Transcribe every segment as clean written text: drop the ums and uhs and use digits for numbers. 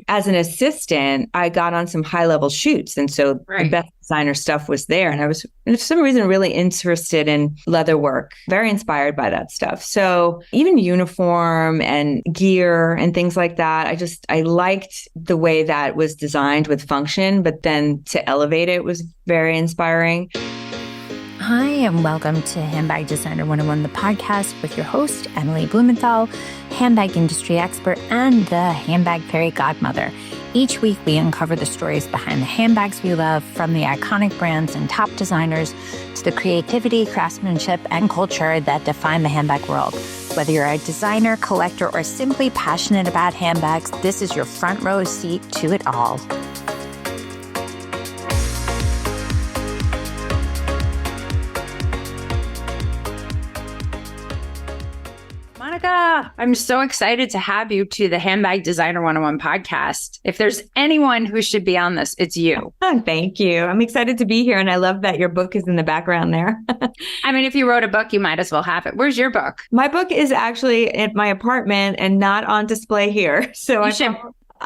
as an assistant, I got on some high level shoots. And so the best designer stuff was there. And I was, for some reason, really interested in leather work, very inspired by that stuff. So even uniform and gear and things like that, I liked the way that was designed with function, but then to elevate it was very inspiring. Hi, and welcome to Handbag Designer 101, the podcast with your host, Emily Blumenthal, handbag industry expert and the handbag fairy godmother. Each week, we uncover the stories behind the handbags we love, from the iconic brands and top designers to the creativity, craftsmanship, and culture that define the handbag world. Whether you're a designer, collector, or simply passionate about handbags, this is your front row seat to it all. Monica, I'm so excited to have you to the Handbag Designer 101 podcast. If there's anyone who should be on this, it's you. Oh, thank you. I'm excited to be here. And I love that your book is in the background there. I mean, if you wrote a book, you might as well have it. Where's your book? My book is actually at my apartment and not on display here. So I should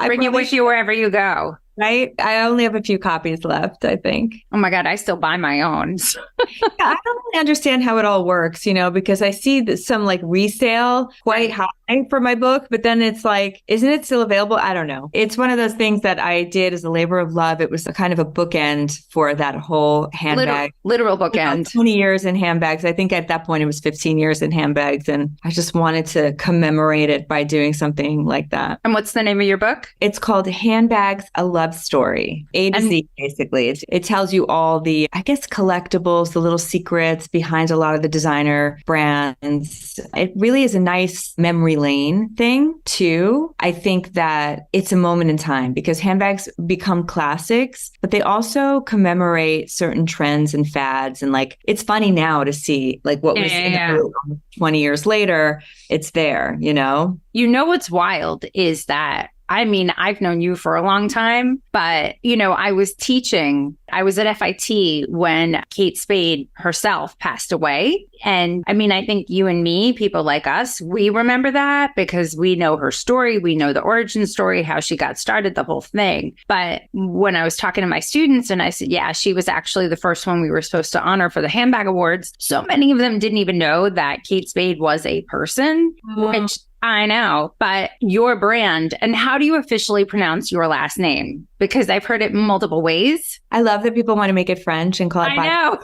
bring it with you wherever you go. Right? I only have a few copies left, I think. Oh my God, I still buy my own. Yeah, I don't really understand how it all works, because I see some like resale quite high for my book, but then it's like, isn't it still available? I don't know. It's one of those things that I did as a labor of love. It was a kind of a bookend for that whole handbag. Literal bookend. 20 years in handbags. I think at that point it was 15 years in handbags. And I just wanted to commemorate it by doing something like that. And what's the name of your book? It's called Handbags, a Love Story. A to Z, basically. It tells you all the, I guess, collectibles, the little secrets behind a lot of the designer brands. It really is a nice memory lane thing too. I think that it's a moment in time because handbags become classics, but they also commemorate certain trends and fads. And like, it's funny now to see like what was in the 20 years later, it's there, What's wild is that I've known you for a long time, but, I was at FIT when Kate Spade herself passed away. And I think you and me, people like us, we remember that because we know her story. We know the origin story, how she got started, the whole thing. But when I was talking to my students and I said, yeah, she was actually the first one we were supposed to honor for the Handbag Awards. So many of them didn't even know that Kate Spade was a person, which I know, but your brand, and how do you officially pronounce your last name? Because I've heard it multiple ways. I love that people want to make it French and call it I know.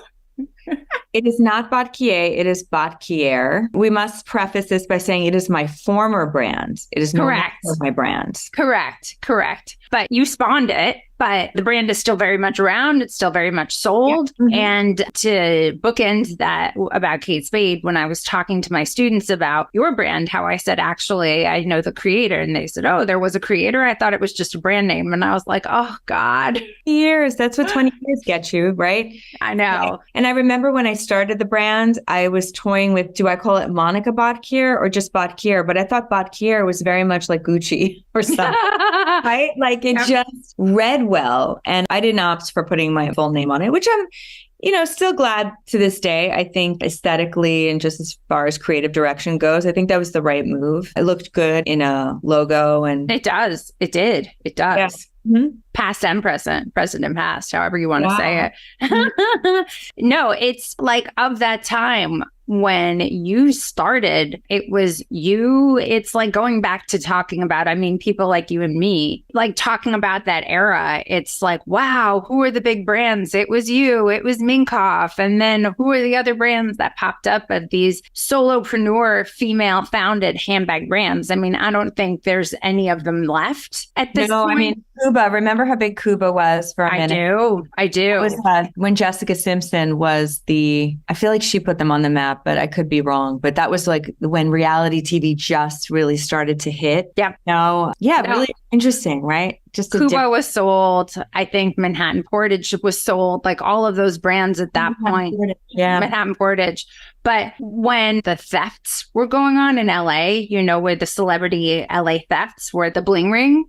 It is not Botkier, it is Botkier. We must preface this by saying it is my former brand. It is no longer my brand. Correct. But you spawned it, but the brand is still very much around. It's still very much sold. Yeah. Mm-hmm. And to bookend that about Kate Spade, when I was talking to my students about your brand, how I said, actually, I know the creator. And they said, oh, there was a creator. I thought it was just a brand name. And I was like, oh, God. Years. That's what 20 years get you, right? I know. And I remember when I started the brand, I was toying with, do I call it Monica Botkier or just Botkier? But I thought Botkier was very much like Gucci or something, right? Like it just read well. And I didn't opt for putting my full name on it, which I'm, still glad to this day. I think aesthetically and just as far as creative direction goes, I think that was the right move. It looked good in a logo and it does. It did. It does. Yes. Mm-hmm. Past and present and past, however you want to say it. No, it's like of that time when you started, it was you. It's like going back to talking about, people like you and me, like talking about that era. It's like, wow, who are the big brands? It was you, it was Minkoff. And then who are the other brands that popped up of these solopreneur, female founded handbag brands? I don't think there's any of them left at this point. 𝐃𝐞𝐬. Remember how big 𝐃𝐞𝐬 was for a minute? I do. It was when Jessica Simpson was I feel like she put them on the map, but I could be wrong. But that was like when reality TV just really started to hit. Yeah. Really interesting, right? Just 𝐃𝐞𝐬 was sold. I think Manhattan Portage was sold, like all of those brands at that point. Manhattan Portage. But when the thefts were going on in LA, where the celebrity LA thefts were the bling ring.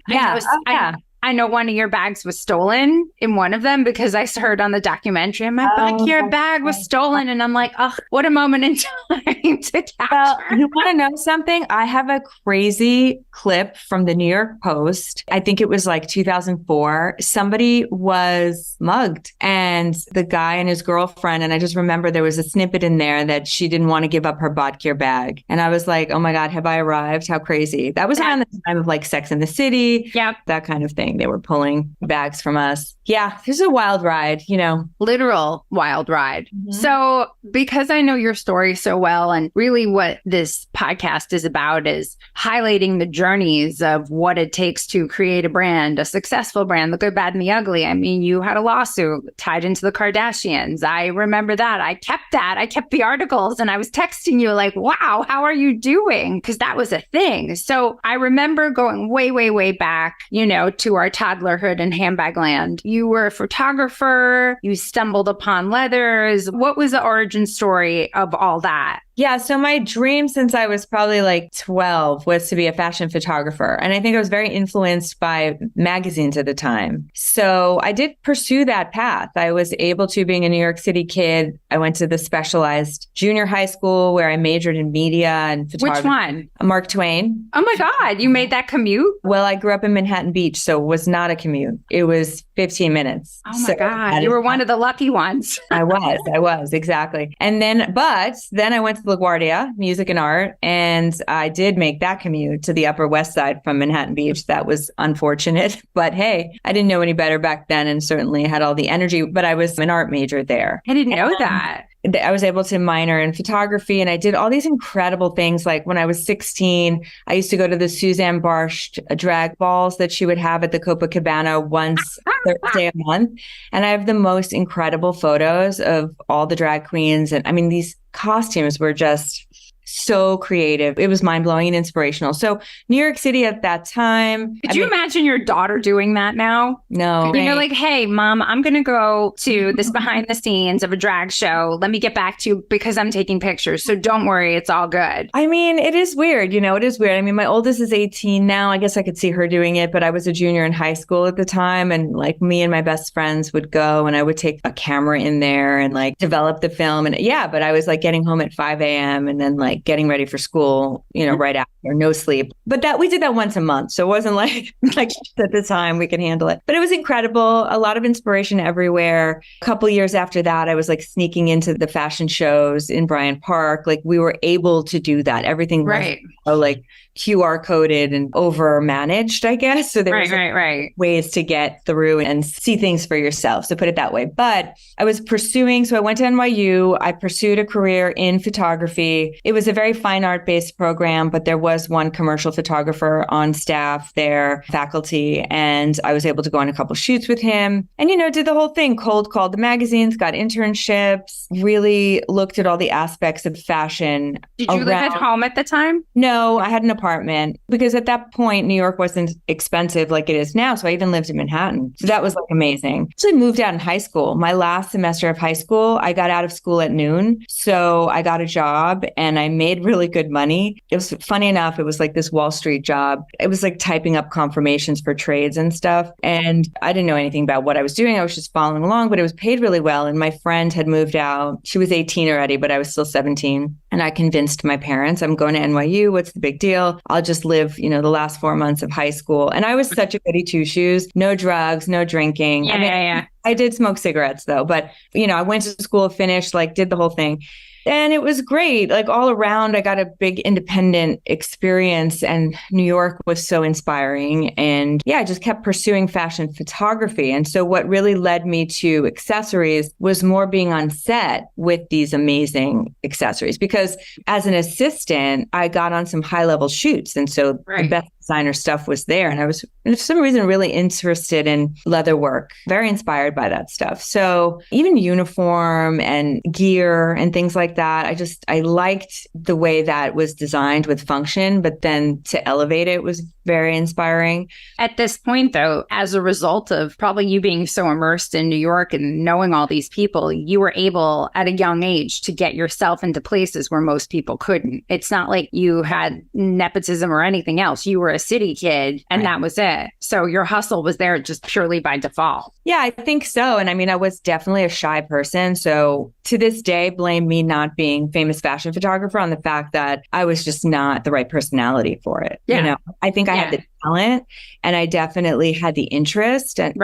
I know one of your bags was stolen in one of them because I heard on the documentary, and my Botkier bag was stolen. And I'm like, oh, what a moment in time to capture. Well, you want to know something? I have a crazy clip from the New York Post post. I think it was like 2004. Somebody was mugged, and the guy and his girlfriend, and I just remember there was a snippet in there that she didn't want to give up her Botkier bag. And I was like, oh my God, have I arrived? How crazy. That was around the time of like Sex and the City. Yep. That kind of thing. They were pulling bags from us. Yeah, this is a wild ride, you know. Literal wild ride. So because I know your story so well, and really what this podcast is about is highlighting the journeys of what it takes to create a brand, a successful brand, the good, bad, and the ugly. I mean, you had a lawsuit tied into the Kardashians. I remember that. I kept the articles, and I was texting you like, wow, how are you doing? Because that was a thing. So I remember going way, way, way back, you know, to our toddlerhood in handbag land. You were a photographer. You stumbled upon leathers. What was the origin story of all that? Yeah, so my dream since I was probably like 12 was to be a fashion photographer. And I think I was very influenced by magazines at the time. So I did pursue that path. I was able to, being a New York City kid, I went to the specialized junior high school where I majored in media and photography. Which one? Mark Twain. Oh my God, you made that commute? Well, I grew up in Manhattan Beach, so it was not a commute. It was 15 minutes. Oh my God, you were one of the lucky ones. I was, exactly. And then I went to LaGuardia, music and art, and I did make that commute to the Upper West Side from Manhattan Beach. That was unfortunate, but hey, I didn't know any better back then, and certainly had all the energy, but I was an art major there. I didn't know that. I was able to minor in photography, and I did all these incredible things. Like when I was 16, I used to go to the Suzanne Barsh drag balls that she would have at the Copacabana once Thursday a month. And I have the most incredible photos of all the drag queens. And I mean, these costumes were just so creative. It was mind-blowing and inspirational. So New York City at that time. Could you imagine your daughter doing that now? No. You know, like, hey, Mom, I'm going to go to this behind the scenes of a drag show. Let me get back to you because I'm taking pictures. So don't worry, it's all good. I mean, it is weird. You know, it is weird. I mean, my oldest is 18 now. I guess I could see her doing it, but I was a junior in high school at the time. And like me and my best friends would go, and I would take a camera in there and like develop the film. And yeah, but I was like getting home at 5 a.m. and then like getting ready for school, you know, right after, no sleep. But that we did that once a month. So it wasn't like at the time we could handle it. But it was incredible. A lot of inspiration everywhere. A couple of years after that, I was like sneaking into the fashion shows in Bryant Park. Like we were able to do that. Everything was like QR coded and over managed, I guess. So there was ways to get through and see things for yourself. So put it that way. But I was pursuing, so I went to NYU. I pursued a career in photography. It was a very fine art based program, but there was one commercial photographer on staff there, faculty, and I was able to go on a couple shoots with him and, you know, did the whole thing, cold called the magazines, got internships, really looked at all the aspects of fashion. Did you live at home at the time? No, I had an apartment because at that point, New York wasn't expensive like it is now. So I even lived in Manhattan. So that was like amazing. So I moved out in high school. My last semester of high school, I got out of school at noon. So I got a job and I made really good money. It was funny enough. It was like this Wall Street job. It was like typing up confirmations for trades and stuff. And I didn't know anything about what I was doing. I was just following along, but it was paid really well. And my friend had moved out. She was 18 already, but I was still 17. And I convinced my parents, I'm going to NYU. What's the big deal? I'll just live, you know, the last 4 months of high school. And I was such a goody two shoes, no drugs, no drinking. I did smoke cigarettes though, but you know, I went to school, finished, like did the whole thing. And it was great. Like all around, I got a big independent experience and New York was so inspiring. And yeah, I just kept pursuing fashion photography. And so what really led me to accessories was more being on set with these amazing accessories, because as an assistant, I got on some high level shoots. And so the best designer stuff was there. And I was, for some reason, really interested in leather work, very inspired by that stuff. So even uniform and gear and things like that, I liked the way that was designed with function, but then to elevate it was very inspiring. At this point, though, as a result of probably you being so immersed in New York and knowing all these people, you were able at a young age to get yourself into places where most people couldn't. It's not like you had nepotism or anything else. You were a city kid and that was it. So your hustle was there just purely by default. Yeah, I think so. And I mean, I was definitely a shy person. So to this day, blame me not being famous fashion photographer on the fact that I was just not the right personality for it. You know, I think I had the talent and I definitely had the interest and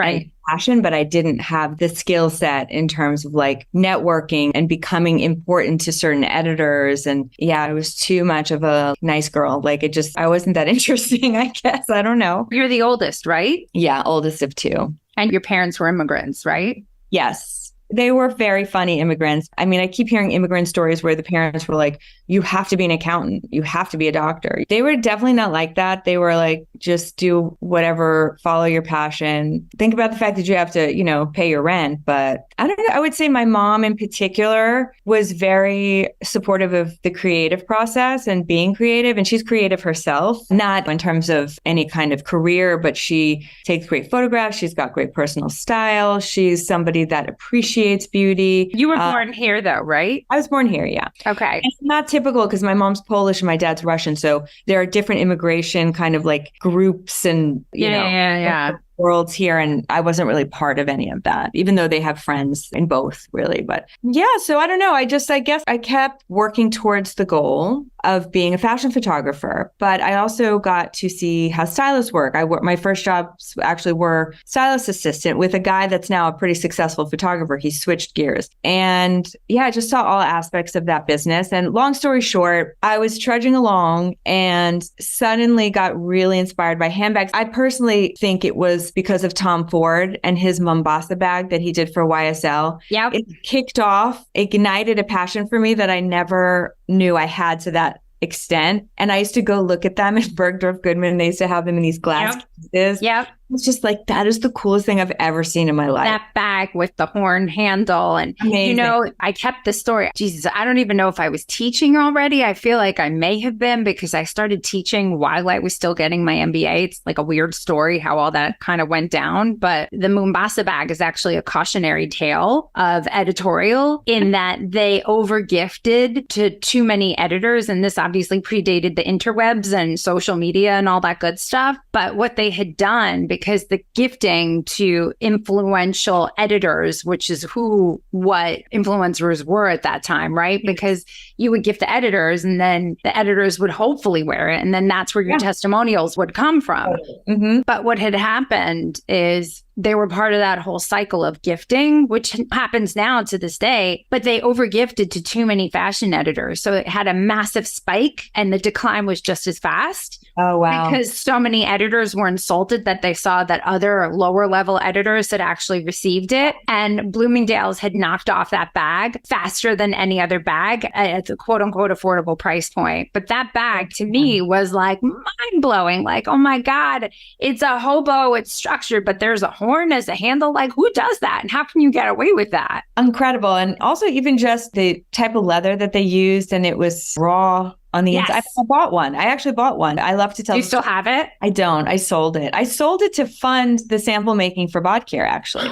passion, but I didn't have the skill set in terms of like networking and becoming important to certain editors. And yeah, I was too much of a nice girl. Like I wasn't that interesting, I guess. I don't know. You're the oldest, right? Yeah, oldest of two. And your parents were immigrants, right? Yes. They were very funny immigrants. I mean, I keep hearing immigrant stories where the parents were like, you have to be an accountant. You have to be a doctor. They were definitely not like that. They were like, just do whatever, follow your passion. Think about the fact that you have to, pay your rent. But I don't know. I would say my mom in particular was very supportive of the creative process and being creative. And she's creative herself, not in terms of any kind of career, but she takes great photographs. She's got great personal style. She's somebody that appreciates beauty. You were born here though, right? I was born here, yeah. Okay. It's not typical because my mom's Polish and my dad's Russian. So there are different immigration kind of like groups and, worlds here. And I wasn't really part of any of that, even though they have friends in both really. But yeah, so I don't know. I guess I kept working towards the goal of being a fashion photographer, but I also got to see how stylists work. My first jobs actually were stylist assistant with a guy that's now a pretty successful photographer. He switched gears. And yeah, I just saw all aspects of that business. And long story short, I was trudging along and suddenly got really inspired by handbags. I personally think it was because of Tom Ford and his Mombasa bag that he did for YSL. Yep. It kicked off, ignited a passion for me that I never knew I had to that extent. And I used to go look at them at Bergdorf Goodman. They used to have them in these glass cases. Yep. It's just like, that is the coolest thing I've ever seen in my life. That bag with the horn handle. And, amazing. I kept the story. Jesus, I don't even know if I was teaching already. I feel like I may have been because I started teaching while I was still getting my MBA. It's like a weird story how all that kind of went down. But the Mombasa bag is actually a cautionary tale of editorial in that they overgifted to too many editors. And this obviously predated the interwebs and social media and all that good stuff. But what they had done, because the gifting to influential editors, which is what influencers were at that time, right? Because you would gift the editors and then the editors would hopefully wear it. And then that's where your testimonials would come from. Mm-hmm. But what had happened is they were part of that whole cycle of gifting, which happens now to this day, but they overgifted to too many fashion editors. So it had a massive spike and the decline was just as fast. Oh, wow. Because so many editors were insulted that they saw that other lower level editors had actually received it. And Bloomingdale's had knocked off that bag faster than any other bag at the quote unquote affordable price point. But that bag to me was like mind blowing. Like, oh my God, it's a hobo, it's structured, but there's a horn as a handle. Like, who does that? And how can you get away with that? Incredible. And also even just the type of leather that they used, and it was raw on the inside. I bought one. I actually bought one. I love to tell. Do you still have it? I don't. I sold it. I sold it to fund the sample making for Botkier, actually.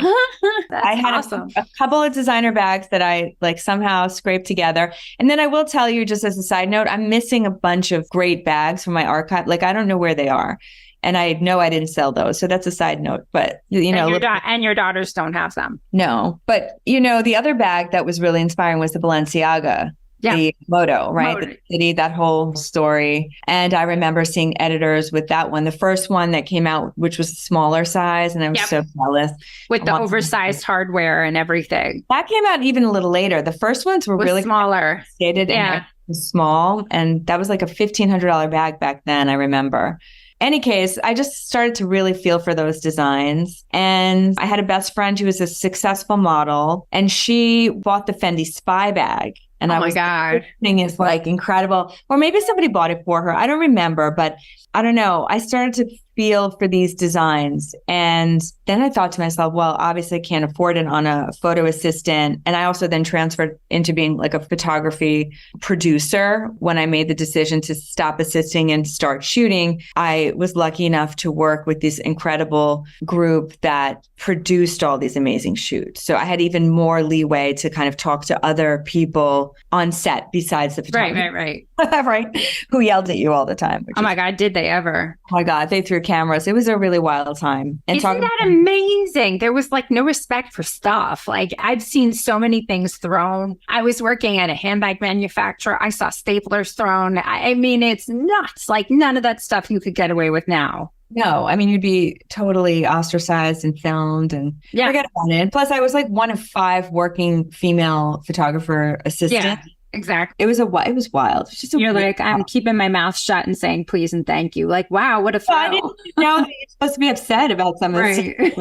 I had awesome. a couple of designer bags that I like somehow scraped together. And then I will tell you, just as a side note, I'm missing a bunch of great bags from my archive. Like, I don't know where they are. And I know I didn't sell those. So that's a side note. But, and your daughters don't have them. No. But, the other bag that was really inspiring was the Balenciaga. Yeah. The Moto, right? The city, that whole story. And I remember seeing editors with that one. The first one that came out, which was a smaller size. And I was so jealous. With the oversized hardware and everything. That came out even a little later. The first ones were really smaller. Stated and small. And that was like a $1,500 bag back then, I remember. Any case, I just started to really feel for those designs. And I had a best friend who was a successful model, and she bought the Fendi Spy bag. And oh my God. Thing is like incredible. Or maybe somebody bought it for her. I don't remember, but I don't know. I started to feel for these designs. And then I thought to myself, well, obviously I can't afford it on a photo assistant. And I also then transferred into being like a photography producer. When I made the decision to stop assisting and start shooting, I was lucky enough to work with this incredible group that produced all these amazing shoots. So I had even more leeway to kind of talk to other people on set besides the photographer. Right. Right. Who yelled at you all the time. Oh my God, did they ever? Oh my God, they threw cameras. It was a really wild time. And isn't that amazing? There was like no respect for stuff. Like I've seen so many things thrown. I was working at a handbag manufacturer. I saw staplers thrown. I mean, it's nuts. Like none of that stuff you could get away with now. No, I mean, you'd be totally ostracized and filmed and forget about it. Plus, I was like one of 5 working female photographer assistants. Yeah. Exactly. It was wild. It was just you're like, I'm keeping my mouth shut and saying please and thank you. Like, wow, what a thrill. I didn't know that you're supposed to be upset about some of this.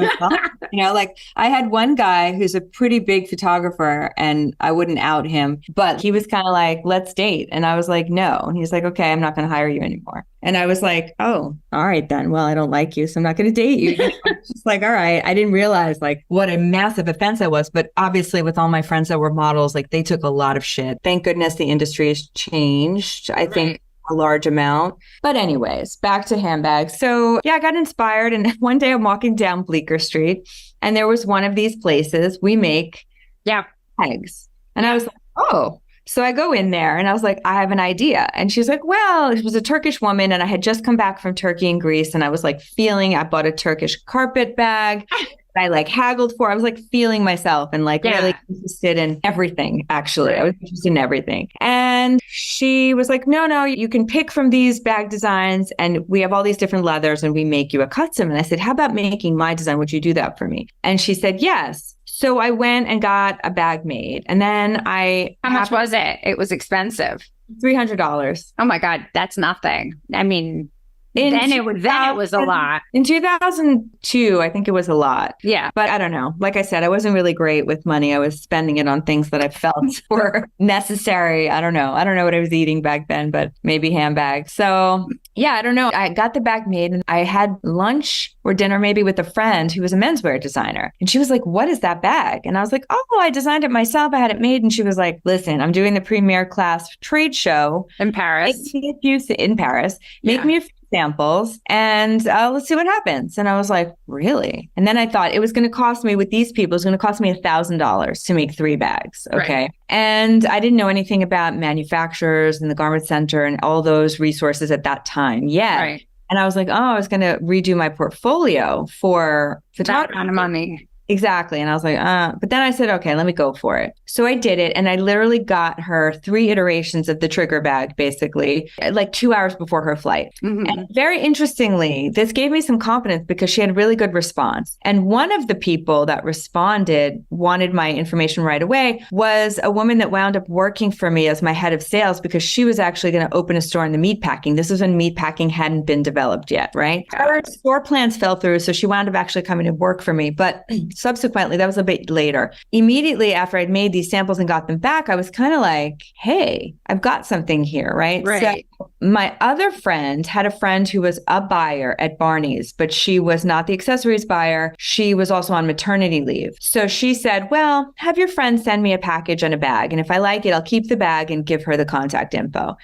Like I had one guy who's a pretty big photographer and I wouldn't out him, but he was kind of like, let's date. And I was like, no. And he's like, okay, I'm not going to hire you anymore. And I was like, oh, all right then. Well, I don't like you, so I'm not going to date you. Just like, all right. I didn't realize like what a massive offense that was. But obviously with all my friends that were models, like they took a lot of shit. Thank goodness the industry has changed, I think, a large amount. But anyways, back to handbags. So yeah, I got inspired. And one day I'm walking down Bleecker Street and there was one of these places we make bags. And I was like, oh. So I go in there and I was like, I have an idea. And she's like, well, it was a Turkish woman. And I had just come back from Turkey and Greece. And I was like I bought a Turkish carpet bag. I like haggled for. I was like feeling myself and like really interested in everything, actually. I was interested in everything. And she was like, no, you can pick from these bag designs and we have all these different leathers and we make you a custom. And I said, how about making my design? Would you do that for me? And she said, yes. So I went and got a bag made. And then How much was it? It was expensive. $300. Oh my God, that's nothing. I mean, then it was a lot. In 2002, I think it was a lot. Yeah. But I don't know. Like I said, I wasn't really great with money. I was spending it on things that I felt were necessary. I don't know. I don't know what I was eating back then, but maybe handbags. So yeah, I don't know. I got the bag made and I had lunch or dinner maybe with a friend who was a menswear designer. And she was like, what is that bag? And I was like, oh, I designed it myself. I had it made. And she was like, listen, I'm doing the premier class trade show in Paris. Make me a few samples and let's see what happens. And I was like, really? And then I thought it was going to cost me with these people, it was going to cost me $1,000 to make 3 bags. Okay. Right. And I didn't know anything about manufacturers and the garment center and all those resources at that time yet. Right. And I was like, oh, I was going to redo my portfolio for photography. That kind of money. Exactly. And I was like, but then I said, okay, let me go for it. So I did it. And I literally got her 3 iterations of the trigger bag, basically, like 2 hours before her flight. Mm-hmm. And very interestingly, this gave me some confidence because she had really good response. And one of the people that responded, wanted my information right away, was a woman that wound up working for me as my head of sales because she was actually going to open a store in the meatpacking. This was when meatpacking hadn't been developed yet, right? Her store plans fell through. So she wound up actually coming to work for me. But subsequently, that was a bit later. Immediately after I'd made these samples and got them back, I was kind of like, hey, I've got something here, right? Right. So my other friend had a friend who was a buyer at Barney's, but she was not the accessories buyer. She was also on maternity leave. So she said, well, have your friend send me a package and a bag. And if I like it, I'll keep the bag and give her the contact info.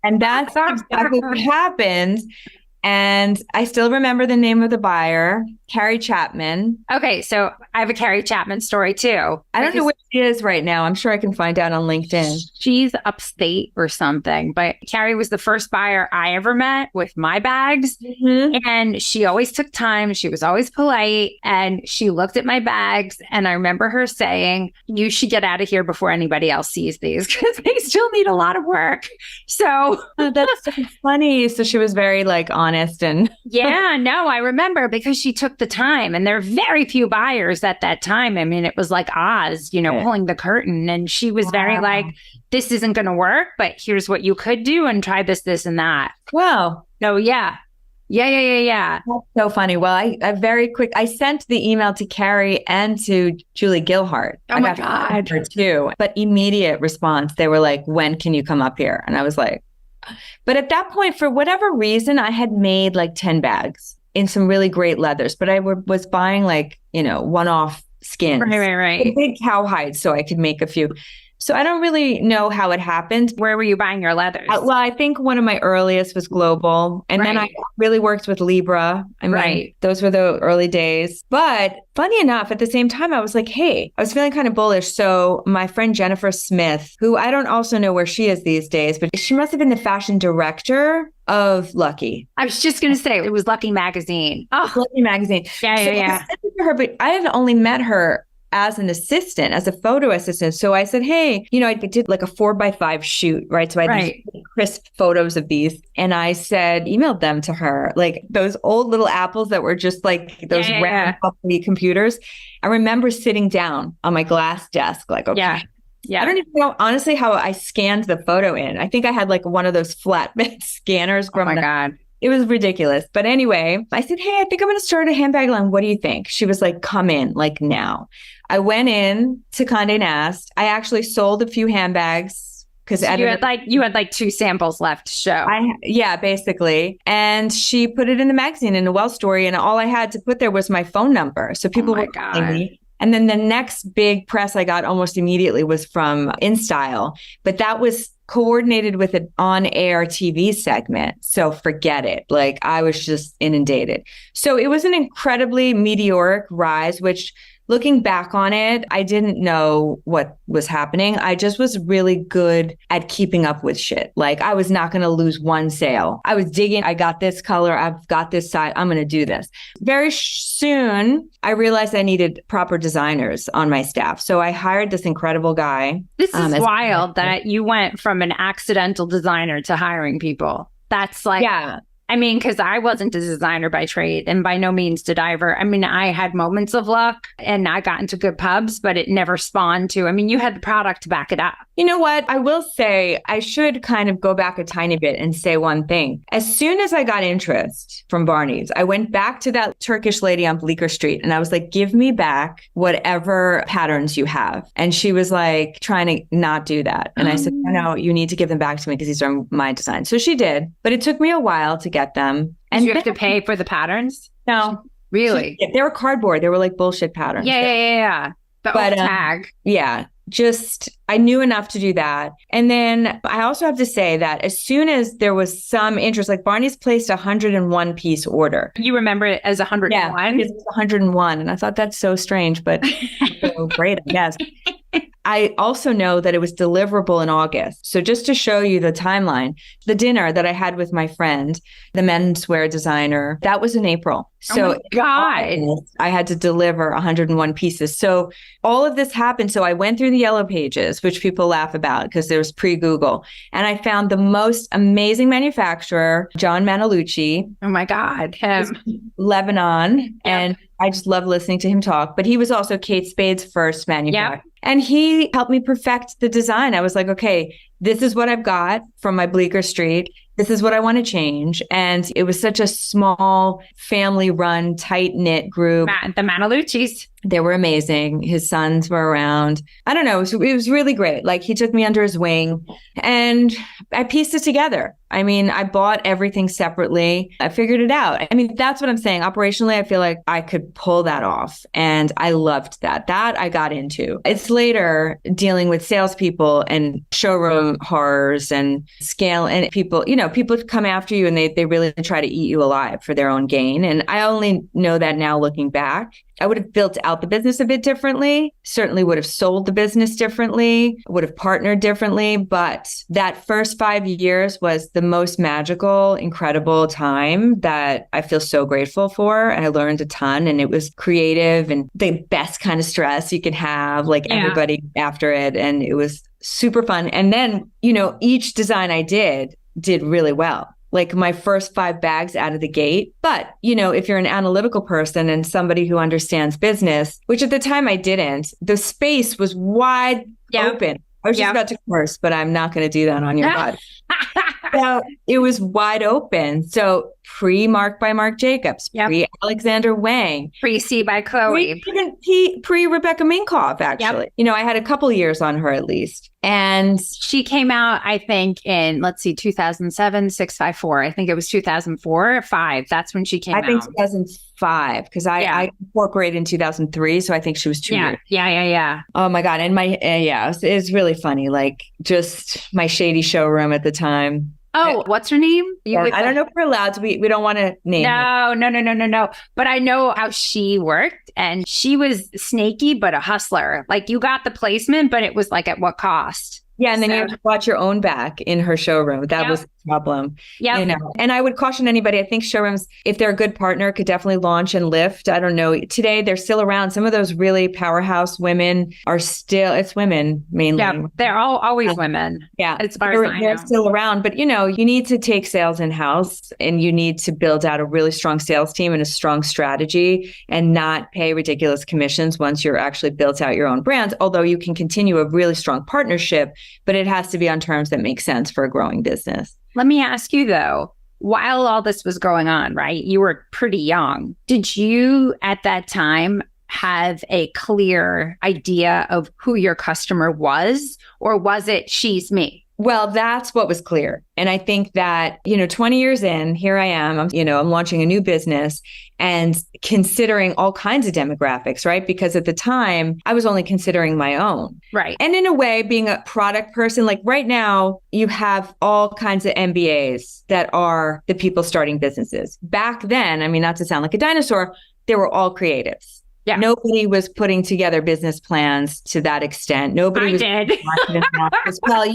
And that's exactly what happened. And I still remember the name of the buyer, Carrie Chapman. Okay, so I have a Carrie Chapman story too. I don't know where she is right now. I'm sure I can find out on LinkedIn. She's upstate or something. But Carrie was the first buyer I ever met with my bags. Mm-hmm. And she always took time. She was always polite. And she looked at my bags. And I remember her saying, you should get out of here before anybody else sees these because they still need a lot of work. So that's so funny. So she was very like honest and yeah, no, I remember because she took the time, and there are very few buyers at that time. I mean, it was like Oz, pulling the curtain, and she was very like, this isn't going to work, but here's what you could do and try this, this, and that. Wow. So yeah. That's so funny. Well, I sent the email to Carrie and to Julie Gilhart. Oh my God. Her too. But immediate response, they were like, when can you come up here? And I was like, but at that point, for whatever reason, I had made like 10 bags in some really great leathers, but I was buying like, one-off skins. Right. Big cow hides so I could make a few. So I don't really know how it happened. Where were you buying your leathers? Well, I think one of my earliest was Global. And then I really worked with Libra. I mean, those were the early days. But funny enough, at the same time, I was like, hey, I was feeling kind of bullish. So my friend Jennifer Smith, who I don't also know where she is these days, but she must have been the fashion director of Lucky. I was just going to say it was Lucky magazine. Oh, Lucky magazine. yeah, So yeah. I said to her, but I had only met her as an assistant, as a photo assistant. So I said, hey, I did like a 4x5 shoot, right? So I had these crisp photos of these. And I said, emailed them to her, like those old little apples that were just like those round puffy computers. I remember sitting down on my glass desk, like, okay. Yeah. I don't even know, honestly, how I scanned the photo in. I think I had like one of those flatbed scanners from God. It was ridiculous. But anyway, I said, hey, I think I'm going to start a handbag line. What do you think? She was like, come in, like now. I went in to Condé Nast. I actually sold a few handbags because so you had like 2 samples left to show. Basically. And she put it in the magazine in a Well story. And all I had to put there was my phone number. So people were calling me. And then the next big press I got almost immediately was from InStyle, but that was coordinated with an on-air TV segment. So forget it. Like I was just inundated. So it was an incredibly meteoric rise, which looking back on it, I didn't know what was happening. I just was really good at keeping up with shit. Like I was not going to lose one sale. I was digging. I got this color. I've got this side. I'm going to do this. Very soon, I realized I needed proper designers on my staff. So I hired this incredible guy. This is wild that you went from an accidental designer to hiring people. That's like, I mean, because I wasn't a designer by trade, and by no means did I ever. I mean, I had moments of luck and I got into good pubs, but it never spawned to. I mean, you had the product to back it up. You know what? I will say I should kind of go back a tiny bit and say one thing. As soon as I got interest from Barney's, I went back to that Turkish lady on Bleecker Street and I was like, give me back whatever patterns you have. And she was like trying to not do that. And I said, no, you need to give them back to me because these are my designs. So she did, but it took me a while to get them. And you have to pay for the patterns? No. Really? They were cardboard. They were like bullshit patterns. Yeah. The old tag. Just I knew enough to do that. And then I also have to say that as soon as there was some interest, like Barney's placed a 101 piece order. You remember it as 101? Yeah, it was 101. And I thought that's so strange, but so great, I guess. I also know that it was deliverable in August. So just to show you the timeline, the dinner that I had with my friend, the menswear designer, that was in April. So oh my God. I had to deliver 101 pieces. So all of this happened. So I went through the yellow pages, which people laugh about because there was pre-Google. And I found the most amazing manufacturer, John Mannalucci. Oh my God. Him. Lebanon. Yep. And I just love listening to him talk. But he was also Kate Spade's first manufacturer. Yep. And he helped me perfect the design. I was like, okay, this is what I've got from my Bleecker Street. This is what I want to change. And it was such a small, family-run, tight-knit group. The Mannaluccis. They were amazing. His sons were around. I don't know. It was really great. Like he took me under his wing and I pieced it together. I mean, I bought everything separately. I figured it out. I mean, that's what I'm saying. Operationally, I feel like I could pull that off. And I loved that. That I got into. It's later dealing with salespeople and showroom horrors and scale and people, people come after you and they really try to eat you alive for their own gain. And I only know that now looking back. I would have built out the business a bit differently, certainly would have sold the business differently, would have partnered differently. But that first 5 years was the most magical, incredible time that I feel so grateful for. And I learned a ton and it was creative and the best kind of stress you could have, like everybody after it. And it was super fun. And then, each design I did really well. Like my first 5 bags out of the gate. But, if you're an analytical person and somebody who understands business, which at the time I didn't, the space was wide open. I was just about to curse, but I'm not going to do that on your pod. So it was wide open. So pre-Mark by Marc Jacobs, pre-Alexander Wang, pre-C by Chloe, pre-Rebecca Minkoff, actually. I had a couple years on her at least. And she came out, I think, in, 2007, 654. I think it was 2004 or 5. That's when she came out. I think 2005, because I incorporated in 2003. So I think she was 2 years. Yeah. Oh my God. And it's really funny. Like just my shady showroom at the time. Oh, what's her name? I don't know if we're allowed to. We don't want to name her. No. But I know how she worked and she was snaky, but a hustler. Like you got the placement, but it was like at what cost? Yeah. And then you have to watch your own back in her showroom. That was problem. Yeah. And I would caution anybody, I think showrooms, if they're a good partner, could definitely launch and lift. I don't know. Today, they're still around. Some of those really powerhouse women are still, it's women mainly. Yeah, they're always women. Yeah. As far as I know. They're still around. But, you need to take sales in-house, and you need to build out a really strong sales team and a strong strategy, and not pay ridiculous commissions once you're actually built out your own brand. Although you can continue a really strong partnership, but it has to be on terms that make sense for a growing business. Let me ask you though, while all this was going on, right? You were pretty young. Did you at that time have a clear idea of who your customer was, or was it she's me? Well, that's what was clear. And I think that, 20 years in, here I am, I'm launching a new business and considering all kinds of demographics, right? Because at the time I was only considering my own. Right. And in a way, being a product person, like right now, you have all kinds of MBAs that are the people starting businesses. Back then, not to sound like a dinosaur, they were all creatives. Yeah. Nobody was putting together business plans to that extent. Nobody was did. Well,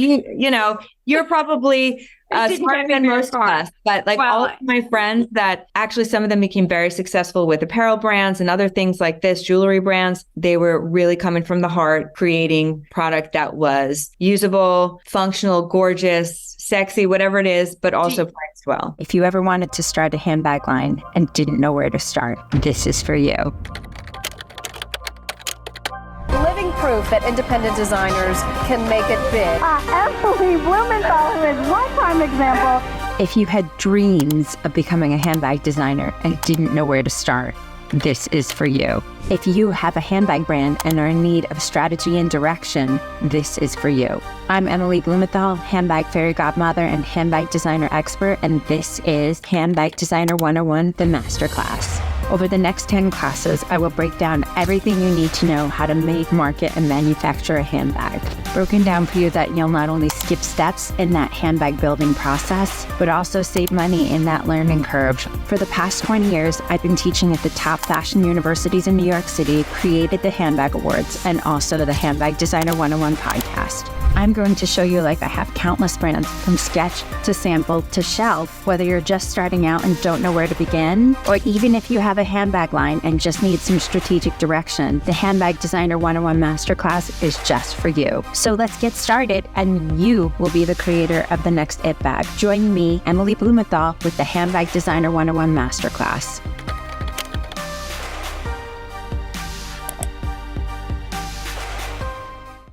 you're probably smarter than most of us. But all of my friends that actually, some of them became very successful with apparel brands and other things like this, jewelry brands, they were really coming from the heart, creating product that was usable, functional, gorgeous, sexy, whatever it is, but also priced well. If you ever wanted to start a handbag line and didn't know where to start, this is for you. Living proof that independent designers can make it big. Emily Blumenthal is one prime example. If you had dreams of becoming a handbag designer and didn't know where to start, this is for you. If you have a handbag brand and are in need of strategy and direction, this is for you. I'm Emily Blumenthal, handbag fairy godmother and handbag designer expert, and this is Handbag Designer 101, the masterclass. Over the next 10 classes, I will break down everything you need to know how to make, market, and manufacture a handbag. Broken down for you that you'll not only skip steps in that handbag building process, but also save money in that learning curve. For the past 20 years, I've been teaching at the top fashion universities in New York City, created the Handbag Awards, and also the Handbag Designer 101 podcast. I'm going to show you like I have countless brands, from sketch to sample to shelf, whether you're just starting out and don't know where to begin, or even if you have a handbag line and just need some strategic direction, the Handbag Designer 101 Masterclass is just for you. So let's get started, and you will be the creator of the next It Bag. Join me, Emily Blumenthal, with the Handbag Designer 101 Masterclass.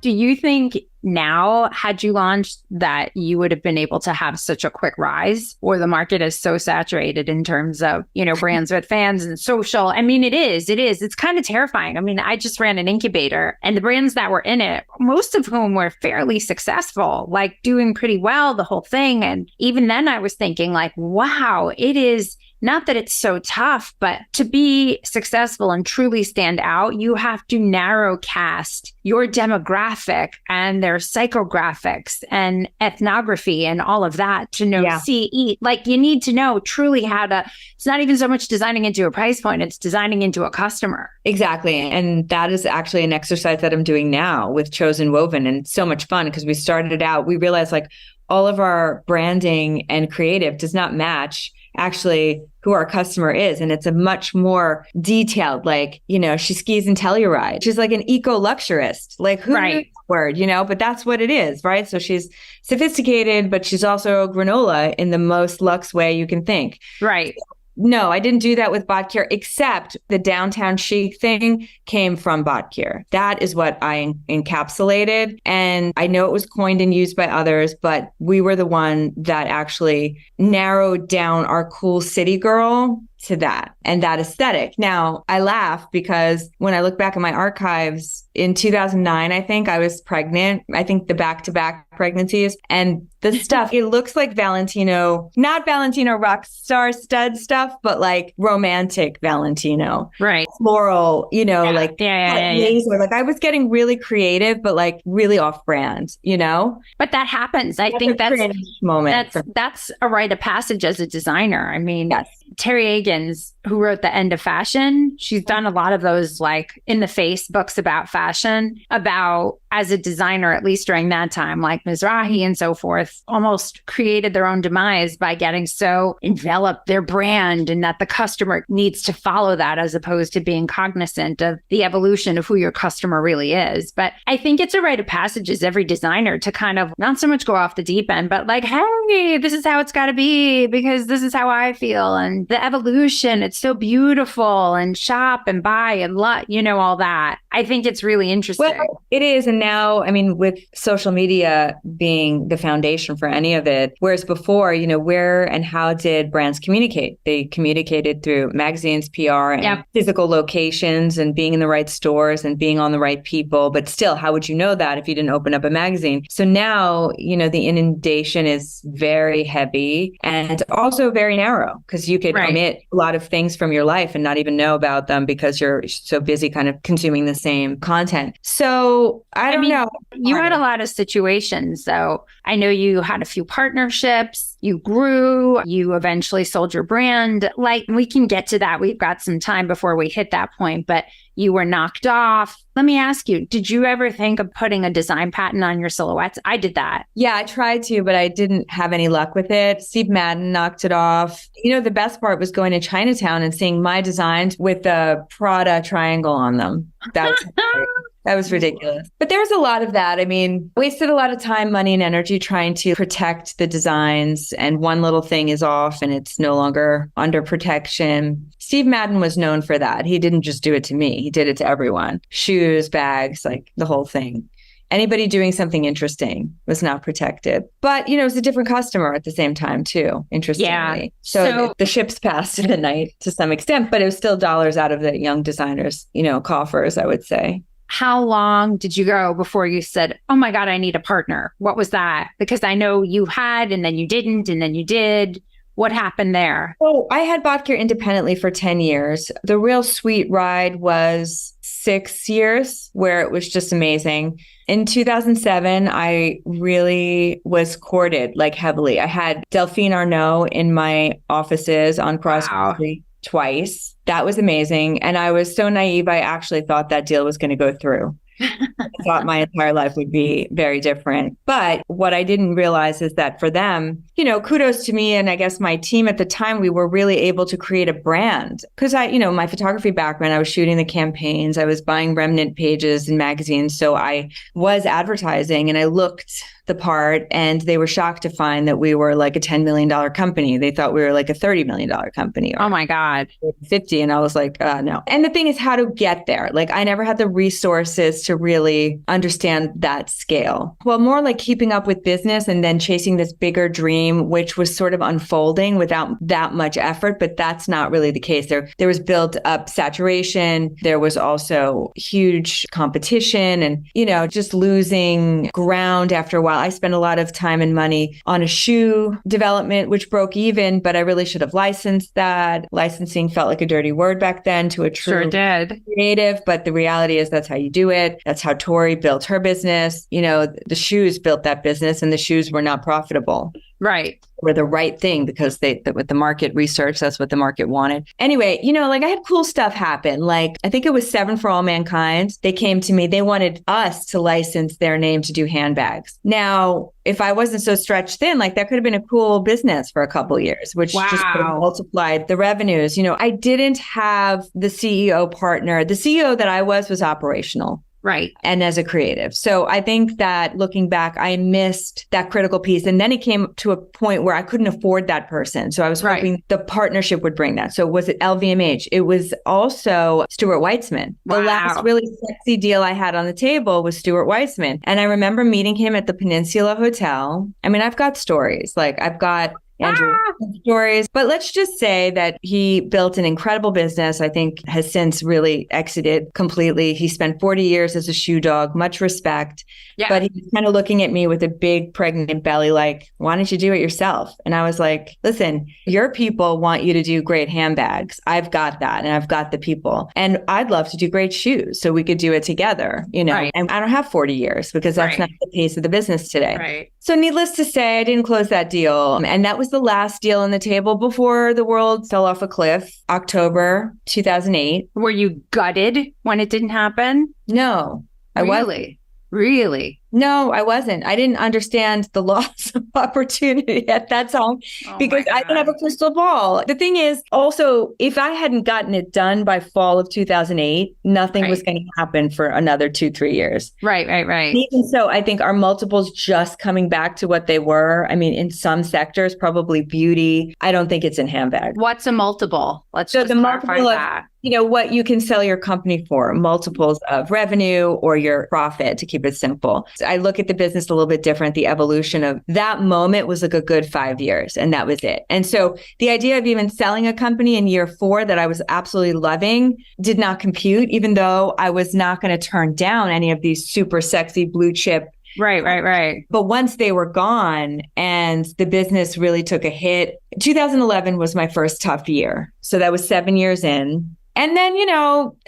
Do you think now, had you launched, that you would have been able to have such a quick rise, or the market is so saturated in terms of, brands with fans and social? It is. It's kind of terrifying. I just ran an incubator, and the brands that were in it, most of whom were fairly successful, like doing pretty well, the whole thing. And even then I was thinking like, wow, it is not that it's so tough, but to be successful and truly stand out, you have to narrow cast your demographic and their psychographics and ethnography and all of that to know CE. Like, you need to know truly how to, it's not even so much designing into a price point, it's designing into a customer. Exactly. And that is actually an exercise that I'm doing now with Chosen Woven. And it's so much fun because we started out, we realized like all of our branding and creative does not match actually who our customer is. And it's a much more detailed, like, she skis and Telluride. She's like an eco-luxurist. Like, who knew that word, but that's what it is, right? So she's sophisticated, but she's also granola in the most luxe way you can think. Right. No, I didn't do that with Botkier, except the downtown chic thing came from Botkier. That is what I encapsulated. And I know it was coined and used by others, but we were the one that actually narrowed down our cool city girl to that and that aesthetic. Now, I laugh because when I look back at my archives in 2009, I think I was pregnant. I think the back-to-back pregnancies and the stuff, it looks like Valentino, not Valentino rock star stud stuff, but like romantic Valentino. Right. Floral, Like I was getting really creative, but like really off brand, But that happens. I think that's a rite of passage as a designer. Yes. Terry Egan's, who wrote The End of Fashion, she's done a lot of those like in the face books about fashion, about as a designer, at least during that time, like Mizrahi and so forth, almost created their own demise by getting so enveloped their brand and that the customer needs to follow that as opposed to being cognizant of the evolution of who your customer really is. But I think it's a rite of passage as every designer to kind of not so much go off the deep end, but like, hey, this is how it's got to be because this is how I feel. And the evolution, it's so beautiful, and shop and buy and all that. I think it's really interesting. Well, it is. And now, I mean, with social media being the foundation for any of it, whereas before, where and how did brands communicate? They communicated through magazines, PR, and physical locations, and being in the right stores and being on the right people. But still, how would you know that if you didn't open up a magazine? So now, the inundation is very heavy and also very narrow, because you could omit a lot of things from your life and not even know about them because you're so busy kind of consuming the same content. So I don't know. You had a lot of situations, though. I know you had a few partnerships, you grew, you eventually sold your brand. Like, we can get to that. We've got some time before we hit that point, but you were knocked off. Let me ask you, did you ever think of putting a design patent on your silhouettes? I did that. Yeah, I tried to, but I didn't have any luck with it. Steve Madden knocked it off. The best part was going to Chinatown and seeing my designs with the Prada triangle on them. That was ridiculous. But there was a lot of that. I mean, wasted a lot of time, money, and energy trying to protect the designs. And one little thing is off and it's no longer under protection. Steve Madden was known for that. He didn't just do it to me. He did it to everyone. Shoes, bags, like the whole thing. Anybody doing something interesting was not protected. But, it was a different customer at the same time, too, interestingly. Yeah. So the ships passed in the night to some extent, but it was still dollars out of the young designers, coffers, I would say. How long did you go before you said, oh my God, I need a partner? What was that? Because I know you had, and then you didn't, and then you did. What happened there? Oh, I had Botkier independently for 10 years. The real sweet ride was 6 years where it was just amazing. In 2007, I really was courted like heavily. I had Delphine Arnault in my offices on cross country twice. That was amazing. And I was so naive. I actually thought that deal was going to go through. I thought my entire life would be very different. But what I didn't realize is that for them, kudos to me and I guess my team at the time, we were really able to create a brand. Because my photography background, I was shooting the campaigns, I was buying remnant pages in magazines. So I was advertising and I looked the part, and they were shocked to find that we were like a $10 million company. They thought we were like a $30 million company. Oh my God. 50. And I was like, no. And the thing is how to get there. Like, I never had the resources to really understand that scale. Well, more like keeping up with business and then chasing this bigger dream, which was sort of unfolding without that much effort. But that's not really the case. There was built up saturation. There was also huge competition and, just losing ground after a while. I spent a lot of time and money on a shoe development, which broke even, but I really should have licensed that. Licensing felt like a dirty word back then to a true creative, but the reality is that's how you do it. That's how Tori built her business. The shoes built that business, and the shoes were not profitable. Right. Were the right thing because with the market research, that's what the market wanted. Anyway, like I had cool stuff happen. Like, I think it was 7 for All Mankind. They came to me. They wanted us to license their name to do handbags. Now, if I wasn't so stretched thin, like that could have been a cool business for a couple of years, which just could have multiplied the revenues. I didn't have the CEO partner. The CEO that I was operational. Right. And as a creative. So I think that looking back, I missed that critical piece. And then it came to a point where I couldn't afford that person. So I was hoping the partnership would bring that. So was it 𝐉𝐸? It was also Stuart Weitzman. The last really sexy deal I had on the table was Stuart Weitzman. And I remember meeting him at the Peninsula Hotel. I mean, I've got stories. Like, I've got Andrew stories. But let's just say that he built an incredible business, I think has since really exited completely. He spent 40 years as a shoe dog, much respect. Yeah. But he was kind of looking at me with a big pregnant belly like, why don't you do it yourself? And I was like, listen, your people want you to do great handbags. I've got that. And I've got the people. And I'd love to do great shoes so we could do it together, Right. And I don't have 40 years because that's not the pace of the business today. Right. So needless to say, I didn't close that deal. And that was the last deal on the table before the world fell off a cliff, October 2008. Were you gutted when it didn't happen? No, I wasn't. Really? No, I wasn't. I didn't understand the loss of opportunity at that time because I didn't have a crystal ball. The thing is also, if I hadn't gotten it done by fall of 2008, nothing was going to happen for another 2-3 years. Right. And even so, I think our multiples just coming back to what they were. I mean, in some sectors, probably beauty. I don't think it's in handbags. What's a multiple? Let's so just the multiple that. What you can sell your company for, multiples of revenue or your profit, to keep it simple. So I look at the business a little bit different. The evolution of that moment was like a good 5 years, and that was it. And so the idea of even selling a company in year 4 that I was absolutely loving did not compute, even though I was not going to turn down any of these super sexy blue chip. Right. But once they were gone and the business really took a hit, 2011 was my first tough year. So that was 7 years in. And then,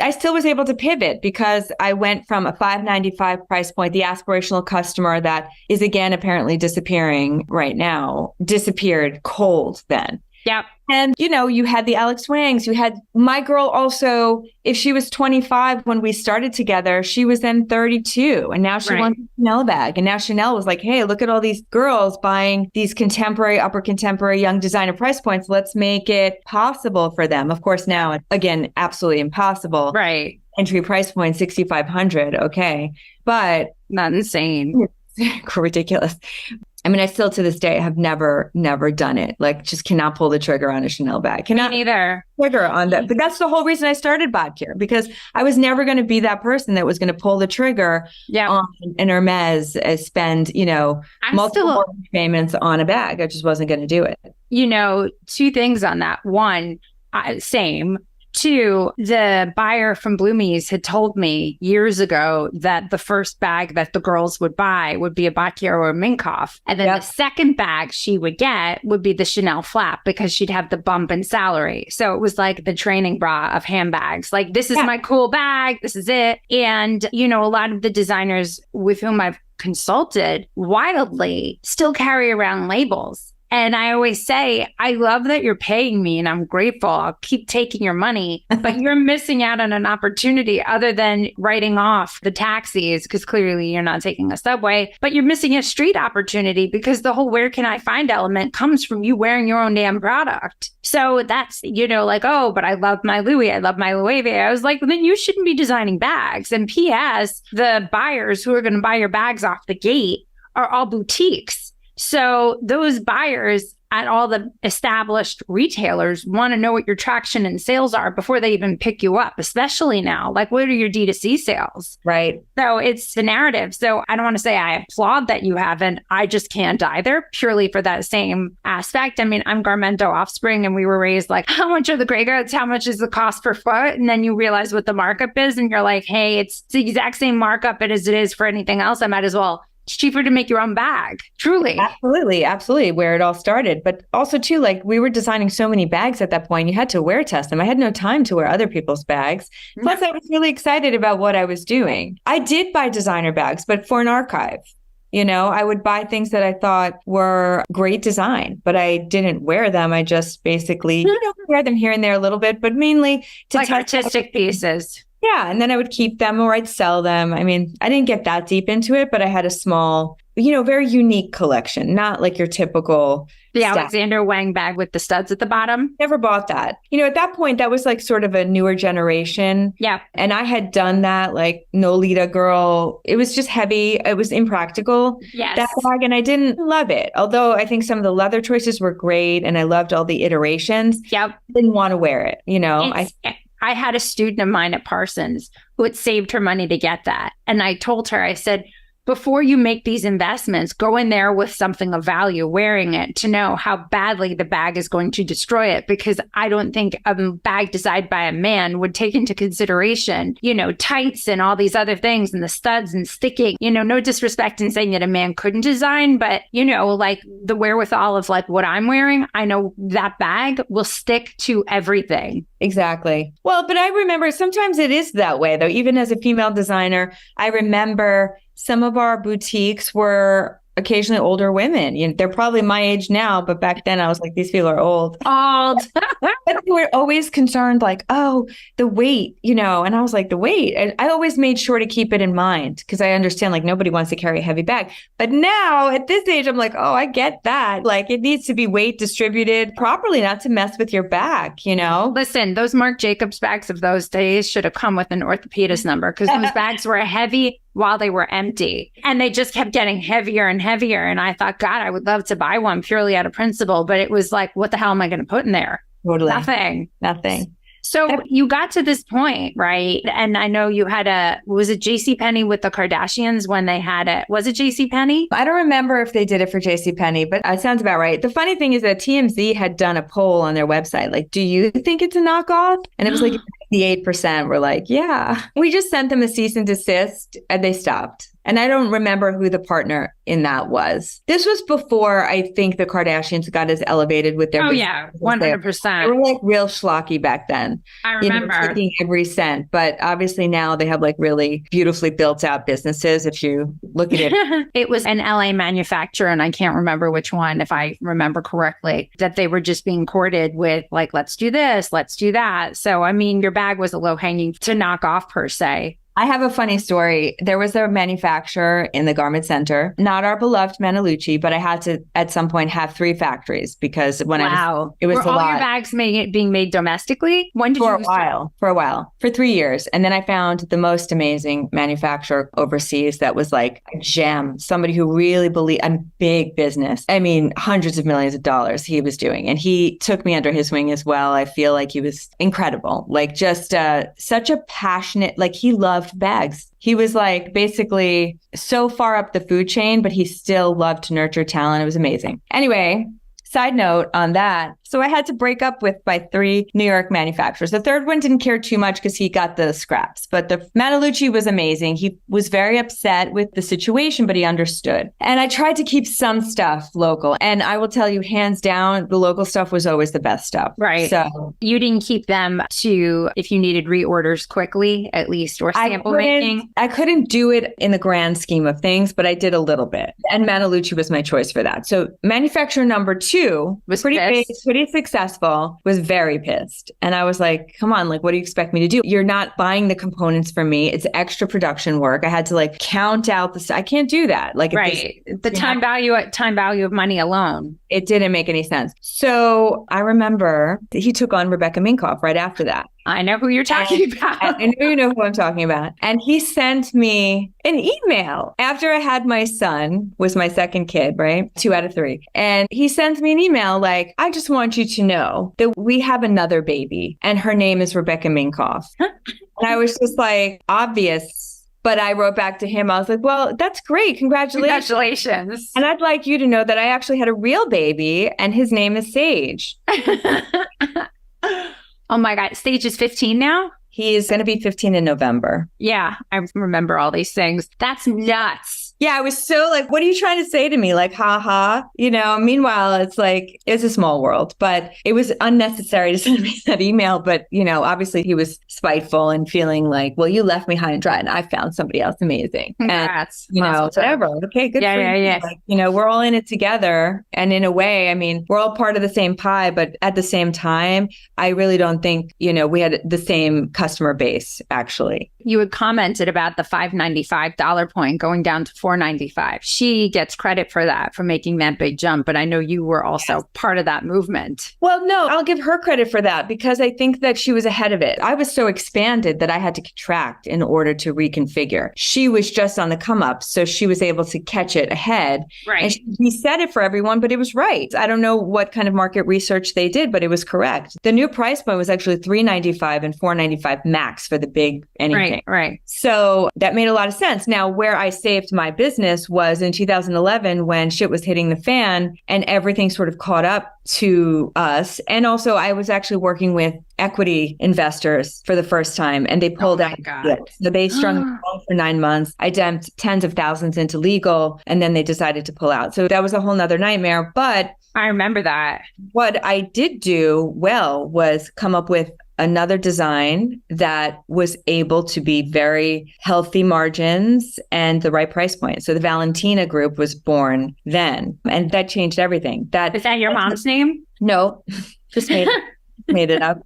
I still was able to pivot because I went from a $595 price point, the aspirational customer that is again apparently disappearing right now, disappeared cold then. Yep. And, you had the Alex Wangs, you had my girl also, if she was 25 when we started together, she was then 32. And now she wants a Chanel bag. And now Chanel was like, hey, look at all these girls buying these contemporary, upper contemporary, young designer price points. Let's make it possible for them. Of course, now, again, absolutely impossible. Right. Entry price point, $6,500. Okay. But not insane. Ridiculous. I mean, I still to this day have never done it. Like, just cannot pull the trigger on a Chanel bag. Cannot Me neither. Trigger on that. But that's the whole reason I started Botkier, because I was never going to be that person that was going to pull the trigger on an 𝐁𝐸𝐺, spend, multiple payments on a bag. I just wasn't going to do it. 2 things on that. One, same. 2, the buyer from 𝐉𝐸𝐬𝐧 had told me years ago that the first bag that the girls would buy would be a Botkier or a Minkoff. And then the second bag she would get would be the Chanel flap because she'd have the bump in salary. So it was like the training bra of handbags. Like, this is my cool bag. This is it. And, a lot of the designers with whom I've consulted wildly still carry around labels. And I always say, I love that you're paying me and I'm grateful. I'll keep taking your money, but you're missing out on an opportunity other than writing off the taxis, because clearly you're not taking a subway, but you're missing a street opportunity because the whole where can I find element comes from you wearing your own damn product. So that's, oh, but I love my Louis. I love my Louis V. I was like, well, then you shouldn't be designing bags. And P.S., the buyers who are going to buy your bags off the gate are all boutiques. So those buyers at all the established retailers want to know what your traction and sales are before they even pick you up, especially now. Like, what are your D2C sales? Right. So it's the narrative. So I don't want to say I applaud that you haven't. I just can't either, purely for that same aspect. I mean, I'm Garmento offspring, and we were raised like, how much are the gray goods? How much is the cost per foot? And then you realize what the markup is, and you're like, hey, it's the exact same markup as it is for anything else. I might as well. It's cheaper to make your own bag. Truly. Absolutely. Where it all started. But also too, like, we were designing so many bags at that point, you had to wear test them. I had no time to wear other people's bags. Plus, I was really excited about what I was doing. I did buy designer bags, but for an archive. I would buy things that I thought were great design, but I didn't wear them. I just basically, wear them here and there a little bit, but mainly to like artistic pieces. Yeah. And then I would keep them or I'd sell them. I mean, I didn't get that deep into it, but I had a small, very unique collection, not like your typical. The Alexander Wang bag with the studs at the bottom. Never bought that. At that point, that was like sort of a newer generation. Yeah. And I had done that, like Nolita girl. It was just heavy. It was impractical. Yes. That bag. And I didn't love it. Although I think some of the leather choices were great and I loved all the iterations. Yep. I didn't want to wear it. I had a student of mine at Parsons who had saved her money to get that. And I told her, I said, before you make these investments, go in there with something of value, wearing it to know how badly the bag is going to destroy it. Because I don't think a bag designed by a man would take into consideration, tights and all these other things and the studs and sticking, no disrespect in saying that a man couldn't design, but, like the wherewithal of like what I'm wearing, I know that bag will stick to everything. Exactly. Well, but I remember sometimes it is that way, though. Even as a female designer, I remember some of our boutiques were occasionally older women. They're probably my age now, but back then I was like, these people are old. Old. But they were always concerned, like, oh, the weight, and I was like, the weight. And I always made sure to keep it in mind because I understand, like, nobody wants to carry a heavy bag. But now at this age, I'm like, oh, I get that. Like, it needs to be weight distributed properly, not to mess with your back, Listen, those Marc Jacobs bags of those days should have come with an orthopedist number because those bags were heavy while they were empty. And they just kept getting heavier and heavier. And I thought, God, I would love to buy one purely out of principle. But it was like, what the hell am I going to put in there? Totally. Nothing. So you got to this point, right? And I know you had was it JCPenney with the Kardashians when they had it? Was it JCPenney? I don't remember if they did it for JCPenney, but it sounds about right. The funny thing is that TMZ had done a poll on their website. Like, do you think it's a knockoff? And it was like 98% were like, yeah. We just sent them a cease and desist and they stopped. And I don't remember who the partner in that was. This was before I think the Kardashians got as elevated with their. Oh, yeah, 100%. They were like real schlocky back then. I remember. Taking every cent. But obviously now they have like really beautifully built out businesses if you look at it. It was an LA manufacturer, and I can't remember which one, if I remember correctly, that they were just being courted with like, let's do this, let's do that. So, I mean, your bag was a low hanging to knock off per se. I have a funny story. There was a manufacturer in the garment center, not our beloved Mannalucci, but I had to at some point have 3 factories because it was were a all lot. Your bags being made domestically? When did for a while, for 3 years. And then I found the most amazing manufacturer overseas that was like a gem, somebody who really believed a big business. I mean, hundreds of millions of dollars he was doing. And he took me under his wing as well. I feel like he was incredible, like just such a passionate, like he loved bags. He was like basically so far up the food chain, but he still loved to nurture talent. It was amazing. Anyway, side note on that. So I had to break up with my 3 New York manufacturers. The third one didn't care too much because he got the scraps, but the Mannalucci was amazing. He was very upset with the situation, but he understood. And I tried to keep some stuff local. And I will tell you, hands down, the local stuff was always the best stuff. Right. So you didn't keep them to, if you needed reorders quickly, at least, or sample making? I couldn't do it in the grand scheme of things, but I did a little bit. And Mannalucci was my choice for that. So manufacturer number 2 was pretty big, pretty successful, was very pissed. And I was like, come on, like, what do you expect me to do? You're not buying the components for me. It's extra production work. I had to like count out I can't do that. Like, right. The time value of money alone. It didn't make any sense. So I remember that he took on Rebecca Minkoff right after that. I know who you're talking about. I know you know who I'm talking about. And he sent me an email after I had my son, was my second kid, right? 2 out of 3. And he sent me an email like, I just want you to know that we have another baby and her name is Rebecca Minkoff. And I was just like, obvious. But I wrote back to him. I was like, well, that's great. Congratulations. And I'd like you to know that I actually had a real baby and his name is Sage. Oh my God. Sage is 15 now? He is going to be 15 in November. Yeah, I remember all these things. That's nuts. Yeah, I was so like, what are you trying to say to me? Like, haha, meanwhile, it's like, it's a small world, but it was unnecessary to send me that email. But, obviously he was spiteful and feeling like, well, you left me high and dry and I found somebody else amazing. Congrats. And, whatever. Okay, good for you. Yeah. Like, we're all in it together. And in a way, I mean, we're all part of the same pie, but at the same time, I really don't think, we had the same customer base, actually. You had commented about the $595 point going down to $495. She gets credit for that, for making that big jump. But I know you were also part of that movement. Well, no, I'll give her credit for that because I think that she was ahead of it. I was so expanded that I had to contract in order to reconfigure. She was just on the come up, so she was able to catch it ahead. Right. And he said it for everyone, but it was right. I don't know what kind of market research they did, but it was correct. The new price point was actually $395 and $495 max for the big anything. Right. So that made a lot of sense. Now, where I saved my business was in 2011 when shit was hitting the fan and everything sort of caught up to us. And also I was actually working with equity investors for the first time and they pulled out. So they strung me along for 9 months. I dumped tens of thousands into legal and then they decided to pull out. So that was a whole nother nightmare. But I remember that. What I did do well was come up with another design that was able to be very healthy margins and the right price point. So the Valentina group was born then, and that changed everything. Is that your mom's name? No, just made it up.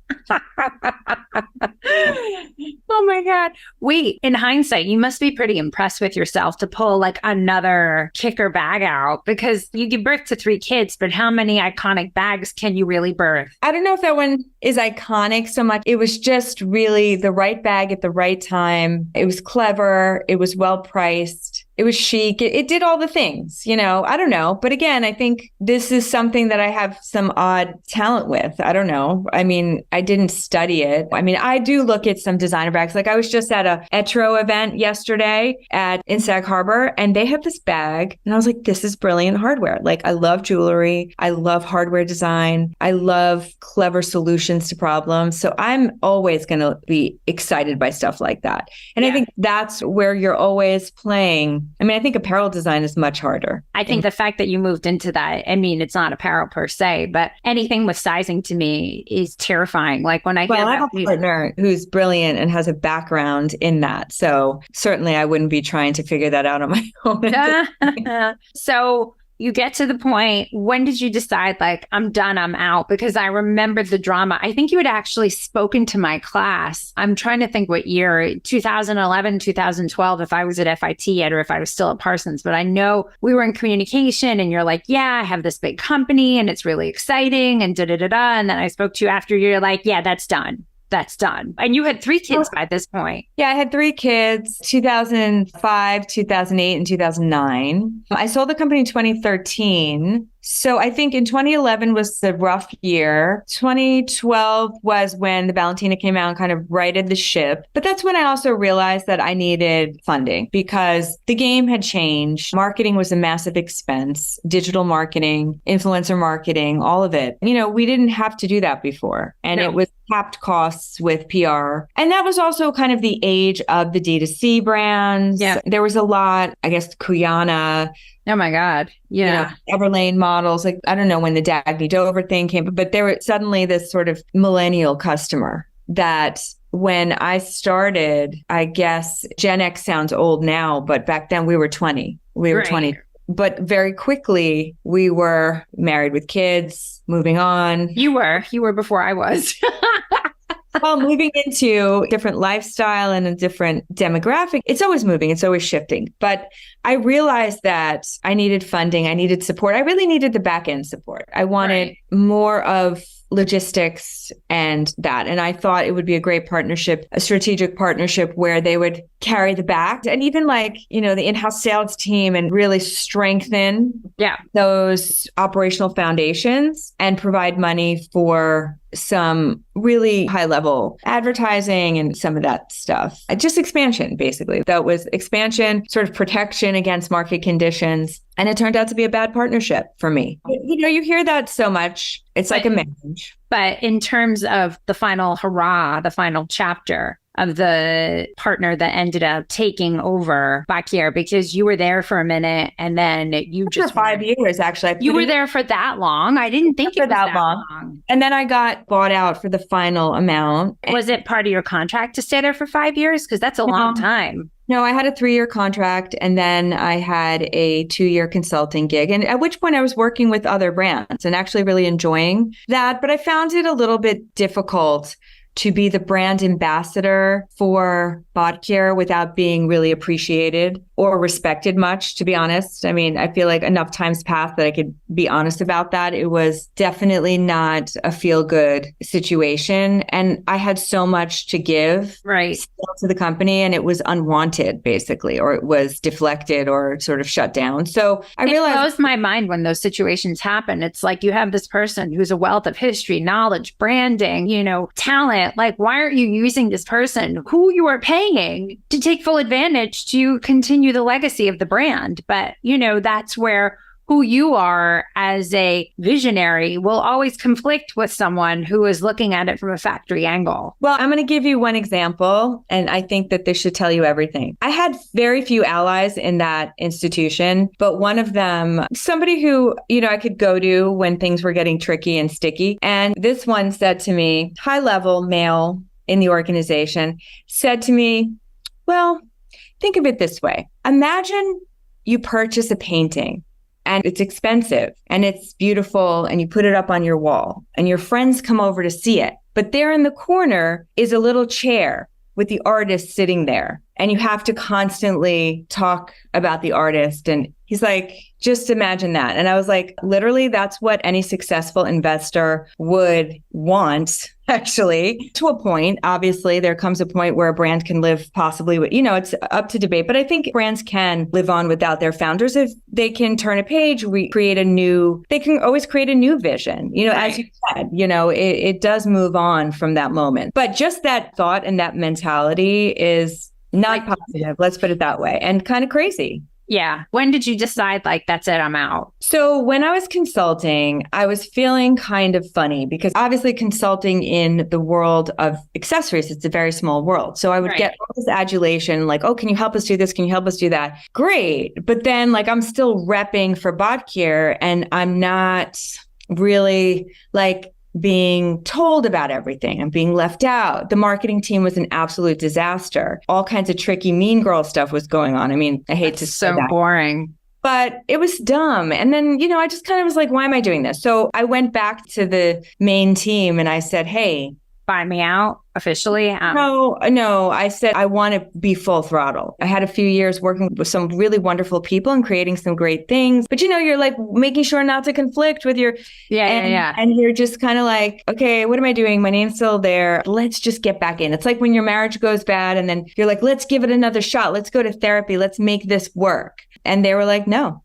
Oh my God. Wait, in hindsight, you must be pretty impressed with yourself to pull like another kicker bag out, because you give birth to 3 kids, but how many iconic bags can you really birth? I don't know if that one is iconic so much. It was just really the right bag at the right time. It was clever. It was well priced. It was chic. It did all the things, I don't know. But again, I think this is something that I have some odd talent with. I don't know. I mean, I didn't study it. I mean, I do look at some designer bags. Like I was just at a Etro event yesterday in Sag Harbor, and they had this bag. And I was like, this is brilliant hardware. Like I love jewelry. I love hardware design. I love clever solutions to problems. So I'm always going to be excited by stuff like that. And I think that's where you're always playing. I mean, I think apparel design is much harder. I think the fact that you moved into that, I mean, it's not apparel per se, but anything with sizing to me is terrifying. Like when I I have a partner who's brilliant and has a background in that. So certainly I wouldn't be trying to figure that out on my own. So you get to the point, when did you decide, like, I'm done, I'm out? Because I remember the drama. I think you had actually spoken to my class. I'm trying to think what year, 2011, 2012, if I was at FIT yet or if I was still at Parsons. But I know we were in communication and you're like, yeah, I have this big company and it's really exciting and da-da-da-da. And then I spoke to you after, you're like, yeah, that's done. That's done. And you had 3 kids by this point. Yeah, I had 3 kids, 2005, 2008, and 2009. I sold the company in 2013. So I think in 2011 was the rough year. 2012 was when the Valentina came out and kind of righted the ship. But that's when I also realized that I needed funding because the game had changed. Marketing was a massive expense. Digital marketing, influencer marketing, all of it. We didn't have to do that before. And it was capped costs with PR. And that was also kind of the age of the D2C brands. Yeah. There was a lot, I guess, 𝐾𝐞𝐬𝐢𝐠𝐧. Oh my God. Yeah. Everlane models. Like, I don't know when the Dagny Dover thing came, but there was suddenly this sort of millennial customer that when I started, I guess Gen X sounds old now, but back then we were 20. We were 20. But very quickly we were married with kids, moving on. You were before I was. Well, moving into a different lifestyle and a different demographic, it's always moving. It's always shifting. But I realized that I needed funding. I needed support. I really needed the back end support. I wanted more of logistics and that. And I thought it would be a great partnership, a strategic partnership where they would carry the back and even the in-house sales team and really strengthen those operational foundations and provide money for some really high level advertising and some of that stuff. Just expansion, basically. That was expansion, sort of protection against market conditions. And it turned out to be a bad partnership for me. You hear that so much. It's like a marriage. But in terms of the final hurrah, the final chapter of the partner that ended up taking over Botkier, because you were there for a minute and then you just... For 5 years, actually. You were there for that long? I didn't think it was that long. And then I got bought out for the final amount. Was it part of your contract to stay there for 5 years? Because that's a long time. No, I had a 3-year contract and then I had a 2-year consulting gig. And at which point I was working with other brands and actually really enjoying that. But I found it a little bit difficult to be the brand ambassador for Botkier without being really appreciated or respected much, to be honest. I mean, I feel like enough times passed that I could be honest about that. It was definitely not a feel-good situation. And I had so much to give to the company, and it was unwanted, basically, or it was deflected or sort of shut down. So I realized... It blows my mind when those situations happen. It's like you have this person who's a wealth of history, knowledge, branding, talent. Like, why aren't you using this person who you are paying to take full advantage to continue the legacy of the brand? But, that's where who you are as a visionary will always conflict with someone who is looking at it from a factory angle. Well, I'm going to give you one example, and I think that this should tell you everything. I had very few allies in that institution, but one of them, somebody who, I could go to when things were getting tricky and sticky. And this one said to me, high level male in the organization, said to me, well, think of it this way. Imagine you purchase a painting and it's expensive and it's beautiful and you put it up on your wall and your friends come over to see it. But there in the corner is a little chair with the artist sitting there. And you have to constantly talk about the artist. And he's like, just imagine that. And I was like, literally, that's what any successful investor would want, actually, to a point. Obviously, there comes a point where a brand can live possibly with, it's up to debate. But I think brands can live on without their founders if they can turn a page, they can always create a new vision. Right. As you said, it does move on from that moment. But just that thought and that mentality is not positive, let's put it that way, and kind of crazy. Yeah. When did you decide, that's it, I'm out? So when I was consulting, I was feeling kind of funny because obviously consulting in the world of accessories, it's a very small world. So I would get all this adulation, like, oh, can you help us do this? Can you help us do that? Great. But then I'm still repping for Botkier and I'm not really being told about everything. I'm being left out. The marketing team was an absolute disaster. All kinds of tricky mean girl stuff was going on. I mean, I hate to say that. So boring. But it was dumb. And then, I just kind of was like, why am I doing this? So I went back to the main team and I said, hey, buy me out officially? No. I said, I want to be full throttle. I had a few years working with some really wonderful people and creating some great things. But, you're making sure not to conflict with your... Yeah. And you're just kind of like, okay, what am I doing? My name's still there. Let's just get back in. It's like when your marriage goes bad and then you're like, let's give it another shot. Let's go to therapy. Let's make this work. And they were like, no.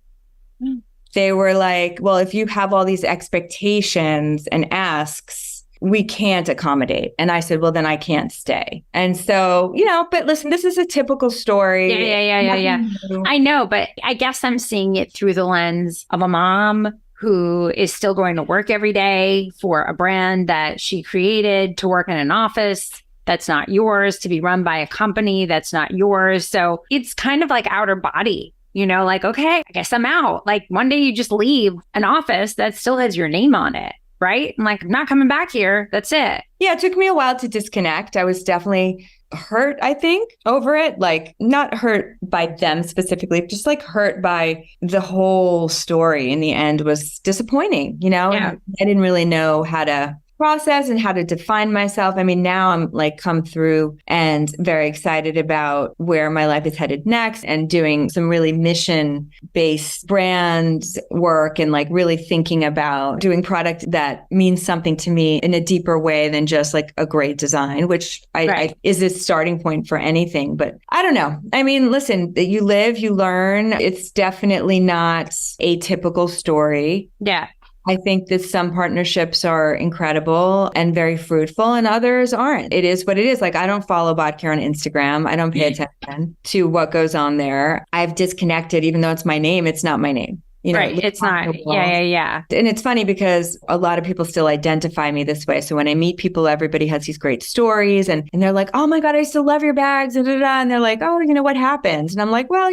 They were like, well, if you have all these expectations and asks, we can't accommodate. And I said, well, then I can't stay. And so, but listen, this is a typical story. Yeah. I know, but I guess I'm seeing it through the lens of a mom who is still going to work every day for a brand that she created, to work in an office that's not yours, to be run by a company that's not yours. So it's kind of like outer body. Okay, I guess I'm out. One day you just leave an office that still has your name on it. Right? I'm not coming back here. That's it. Yeah, it took me a while to disconnect. I was definitely hurt, I think, over it. Not hurt by them specifically, just hurt by the whole story. In the end was disappointing, Yeah. And I didn't really know how to process and how to define myself. I mean, now I'm come through and very excited about where my life is headed next and doing some really mission-based brand work and really thinking about doing product that means something to me in a deeper way than just a great design, which I is a starting point for anything. But I don't know. I mean, listen, you live, you learn. It's definitely not a typical story. Yeah. I think that some partnerships are incredible and very fruitful and others aren't. It is what it is. I don't follow Botkier on Instagram. I don't pay attention to what goes on there. I've disconnected, even though it's my name, it's not my name. Right. It's not. Yeah. And it's funny because a lot of people still identify me this way. So when I meet people, everybody has these great stories and they're like, oh my God, I still love your bags. And they're like, oh, what happened? And I'm like, well,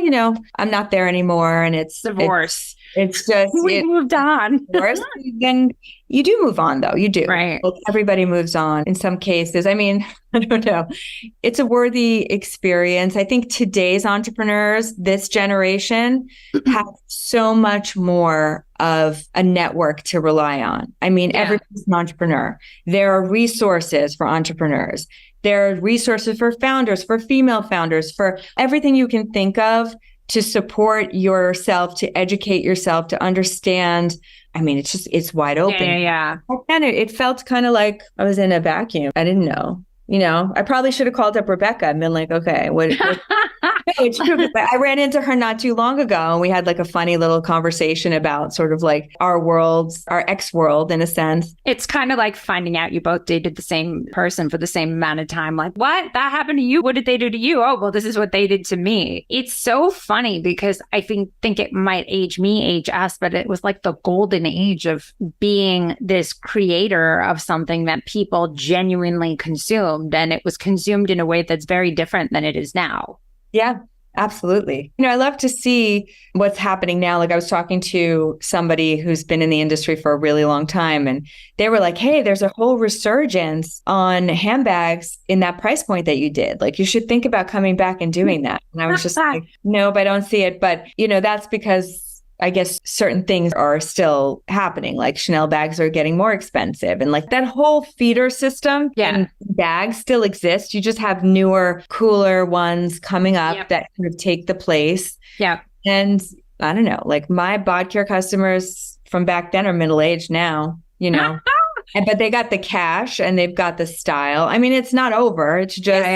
I'm not there anymore. And it's divorce. It's just we moved on. Then you do move on, though. You do. Right. Everybody moves on in some cases. I mean, I don't know. It's a worthy experience. I think today's entrepreneurs, this generation, have so much more of a network to rely on. I mean, everybody's an entrepreneur. There are resources for entrepreneurs. There are resources for founders, for female founders, for everything you can think of to support yourself, to educate yourself, to understand. I mean, it's wide open. Yeah. And it felt kind of like I was in a vacuum. I didn't know. I probably should have called up Rebecca and been like, okay, what No, it's true. 'Cause I ran into her not too long ago and we had like a funny little conversation about sort of like our worlds, our ex world in a sense. It's kind of like finding out you both dated the same person for the same amount of time. Like, what? That happened to you? What did they do to you? Oh, well, this is what they did to me. It's so funny because I think it might age me, age us, but it was like the golden age of being this creator of something that people genuinely consumed. And it was consumed in a way that's very different than it is now. Yeah, absolutely. I love to see what's happening now. Like I was talking to somebody who's been in the industry for a really long time and they were like, hey, there's a whole resurgence on handbags in that price point that you did. Like you should think about coming back and doing that. And I was just like, nope, I don't see it. But, that's because I guess certain things are still happening, like Chanel bags are getting more expensive. And like that whole feeder system in bags still exists. You just have newer, cooler ones coming up that sort of take the place. Yeah. And I don't know, like my Botkier customers from back then are middle-aged now, but they got the cash and they've got the style. I mean, it's not over. It's just,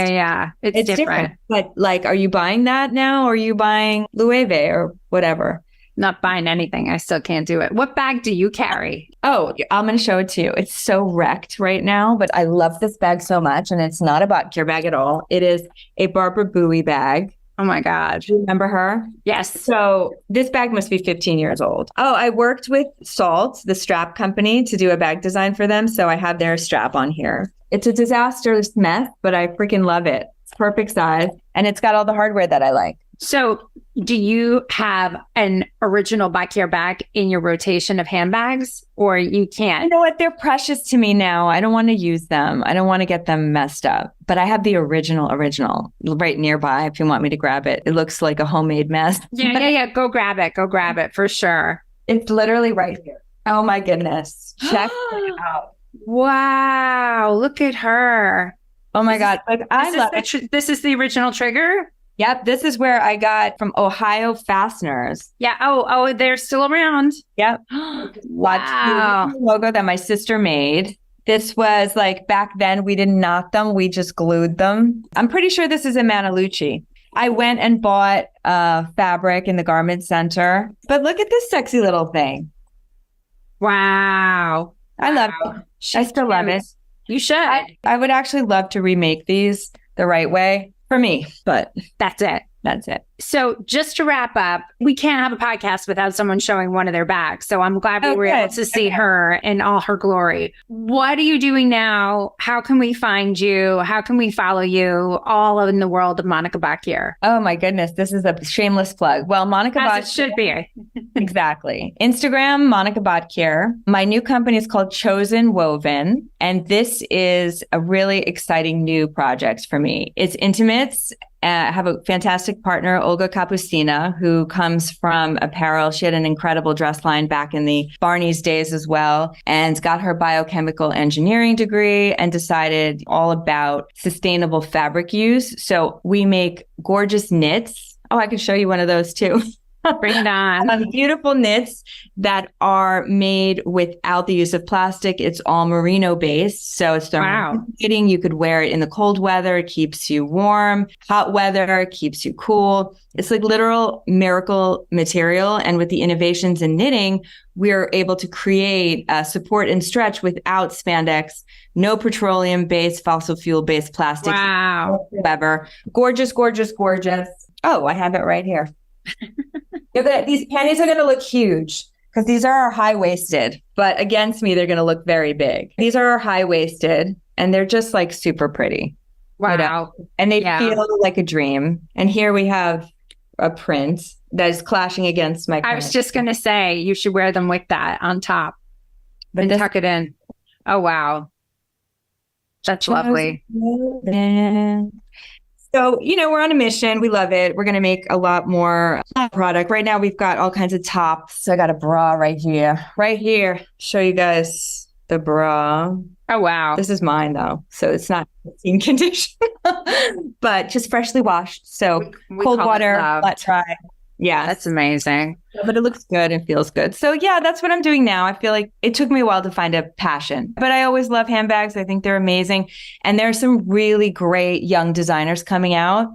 It's different. But like, are you buying that now? Or are you buying 𝐉𝐸 or whatever? Not buying anything. I still can't do it. What bag do you carry? Oh, I'm going to show it to you. It's so wrecked right now, but I love this bag so much. And it's not a Botkier bag at all. It is a Barbara Bowie bag. Oh my God. Do you remember her? Yes. So this bag must be 15 years old. Oh, I worked with 𝐷, the strap company, to do a bag design for them. So I have their strap on here. It's a disastrous mess, but I freaking love it. It's perfect size. And it's got all the hardware that I like. So do you have an original Botkier bag in your rotation of handbags or you can't? You know what? They're precious to me now. I don't want to use them. I don't want to get them messed up. But I have the original right nearby if you want me to grab it. It looks like a homemade mess. Yeah. Go grab it. Go grab it for sure. It's literally right here. Oh my goodness. Check it out. Wow. Look at her. Oh my God. Like I love it. This is the original trigger? Yep, this is where I got from Ohio Fasteners. Yeah. Oh, they're still around. Yep. Wow. Logo that my sister made. This was like back then we didn't knot them, we just glued them. I'm pretty sure this is a Mannalucci. I went and bought fabric in the garment center. But look at this sexy little thing. Wow. I love it. I still love it. You should. I would actually love to remake these the right way. For me, but that's it. So just to wrap up, we can't have a podcast without someone showing one of their bags. So I'm glad we were able to see her in all her glory. What are you doing now? How can we find you? How can we follow you all in the world of Monica Botkier? Oh my goodness. This is a shameless plug. Well, Monica Botkier. As it should be. Exactly. Instagram, Monica Botkier. My new company is called 𝐀𝐚𝐧𝐿. And this is a really exciting new project for me. It's 𝐃𝐚𝐬𝐧. I have a fantastic partner, Olga Kapustina, who comes from apparel. She had an incredible dress line back in the Barney's days as well, and got her biochemical engineering degree and decided all about sustainable fabric use. So we make gorgeous knits. Oh, I can show you one of those too. Bring it on. Beautiful knits that are made without the use of plastic. It's all merino based. So it's thermoregulating. You could wear it in the cold weather. It keeps you warm. Hot weather, it keeps you cool. It's like literal miracle material. And with the innovations in knitting, we're able to create support and stretch without spandex, no petroleum based, fossil fuel based plastics. Wow. Whatsoever. Gorgeous, gorgeous, gorgeous. Oh, I have it right here. These panties are going to look huge because these are high-waisted, but against me, they're going to look very big. These are high-waisted and they're just like super pretty. Wow. And they feel like a dream. And here we have a print that is clashing against my print. I was just going to say, you should wear them with that on top and tuck it in. Oh, wow. That's lovely. So, we're on a mission. We love it. We're going to make a lot more product. Right now, we've got all kinds of tops. So I got a bra right here. Show you guys the bra. Oh, wow. This is mine, though. So it's not in condition, but just freshly washed. So we cold water, flat dry. Yeah. That's amazing. But it looks good and feels good. So yeah, that's what I'm doing now. I feel like it took me a while to find a passion, but I always love handbags. I think they're amazing. And there are some really great young designers coming out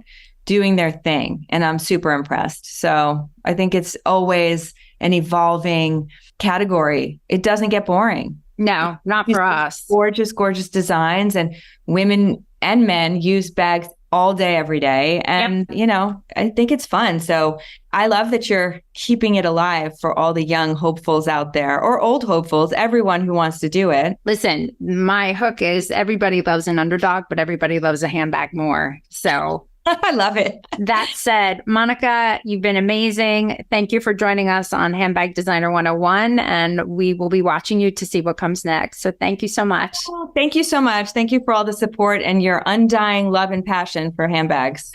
doing their thing. And I'm super impressed. So I think it's always an evolving category. It doesn't get boring. No, not for us. Gorgeous, gorgeous designs, and women and men use bags all day, every day. And, you know, I think it's fun. So I love that you're keeping it alive for all the young hopefuls out there, or old hopefuls, everyone who wants to do it. Listen, my hook is everybody loves an underdog, but everybody loves a handbag more. So I love it. That said, Monica, you've been amazing. Thank you for joining us on Handbag Designer 101, and we will be watching you to see what comes next. So thank you so much. Oh, thank you so much. Thank you for all the support and your undying love and passion for handbags.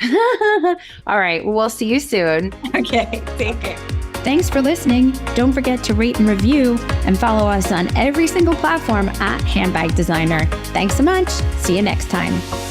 All right. We'll see you soon. Okay. Take care. Thanks for listening. Don't forget to rate and review and follow us on every single platform at Handbag Designer. Thanks so much. See you next time.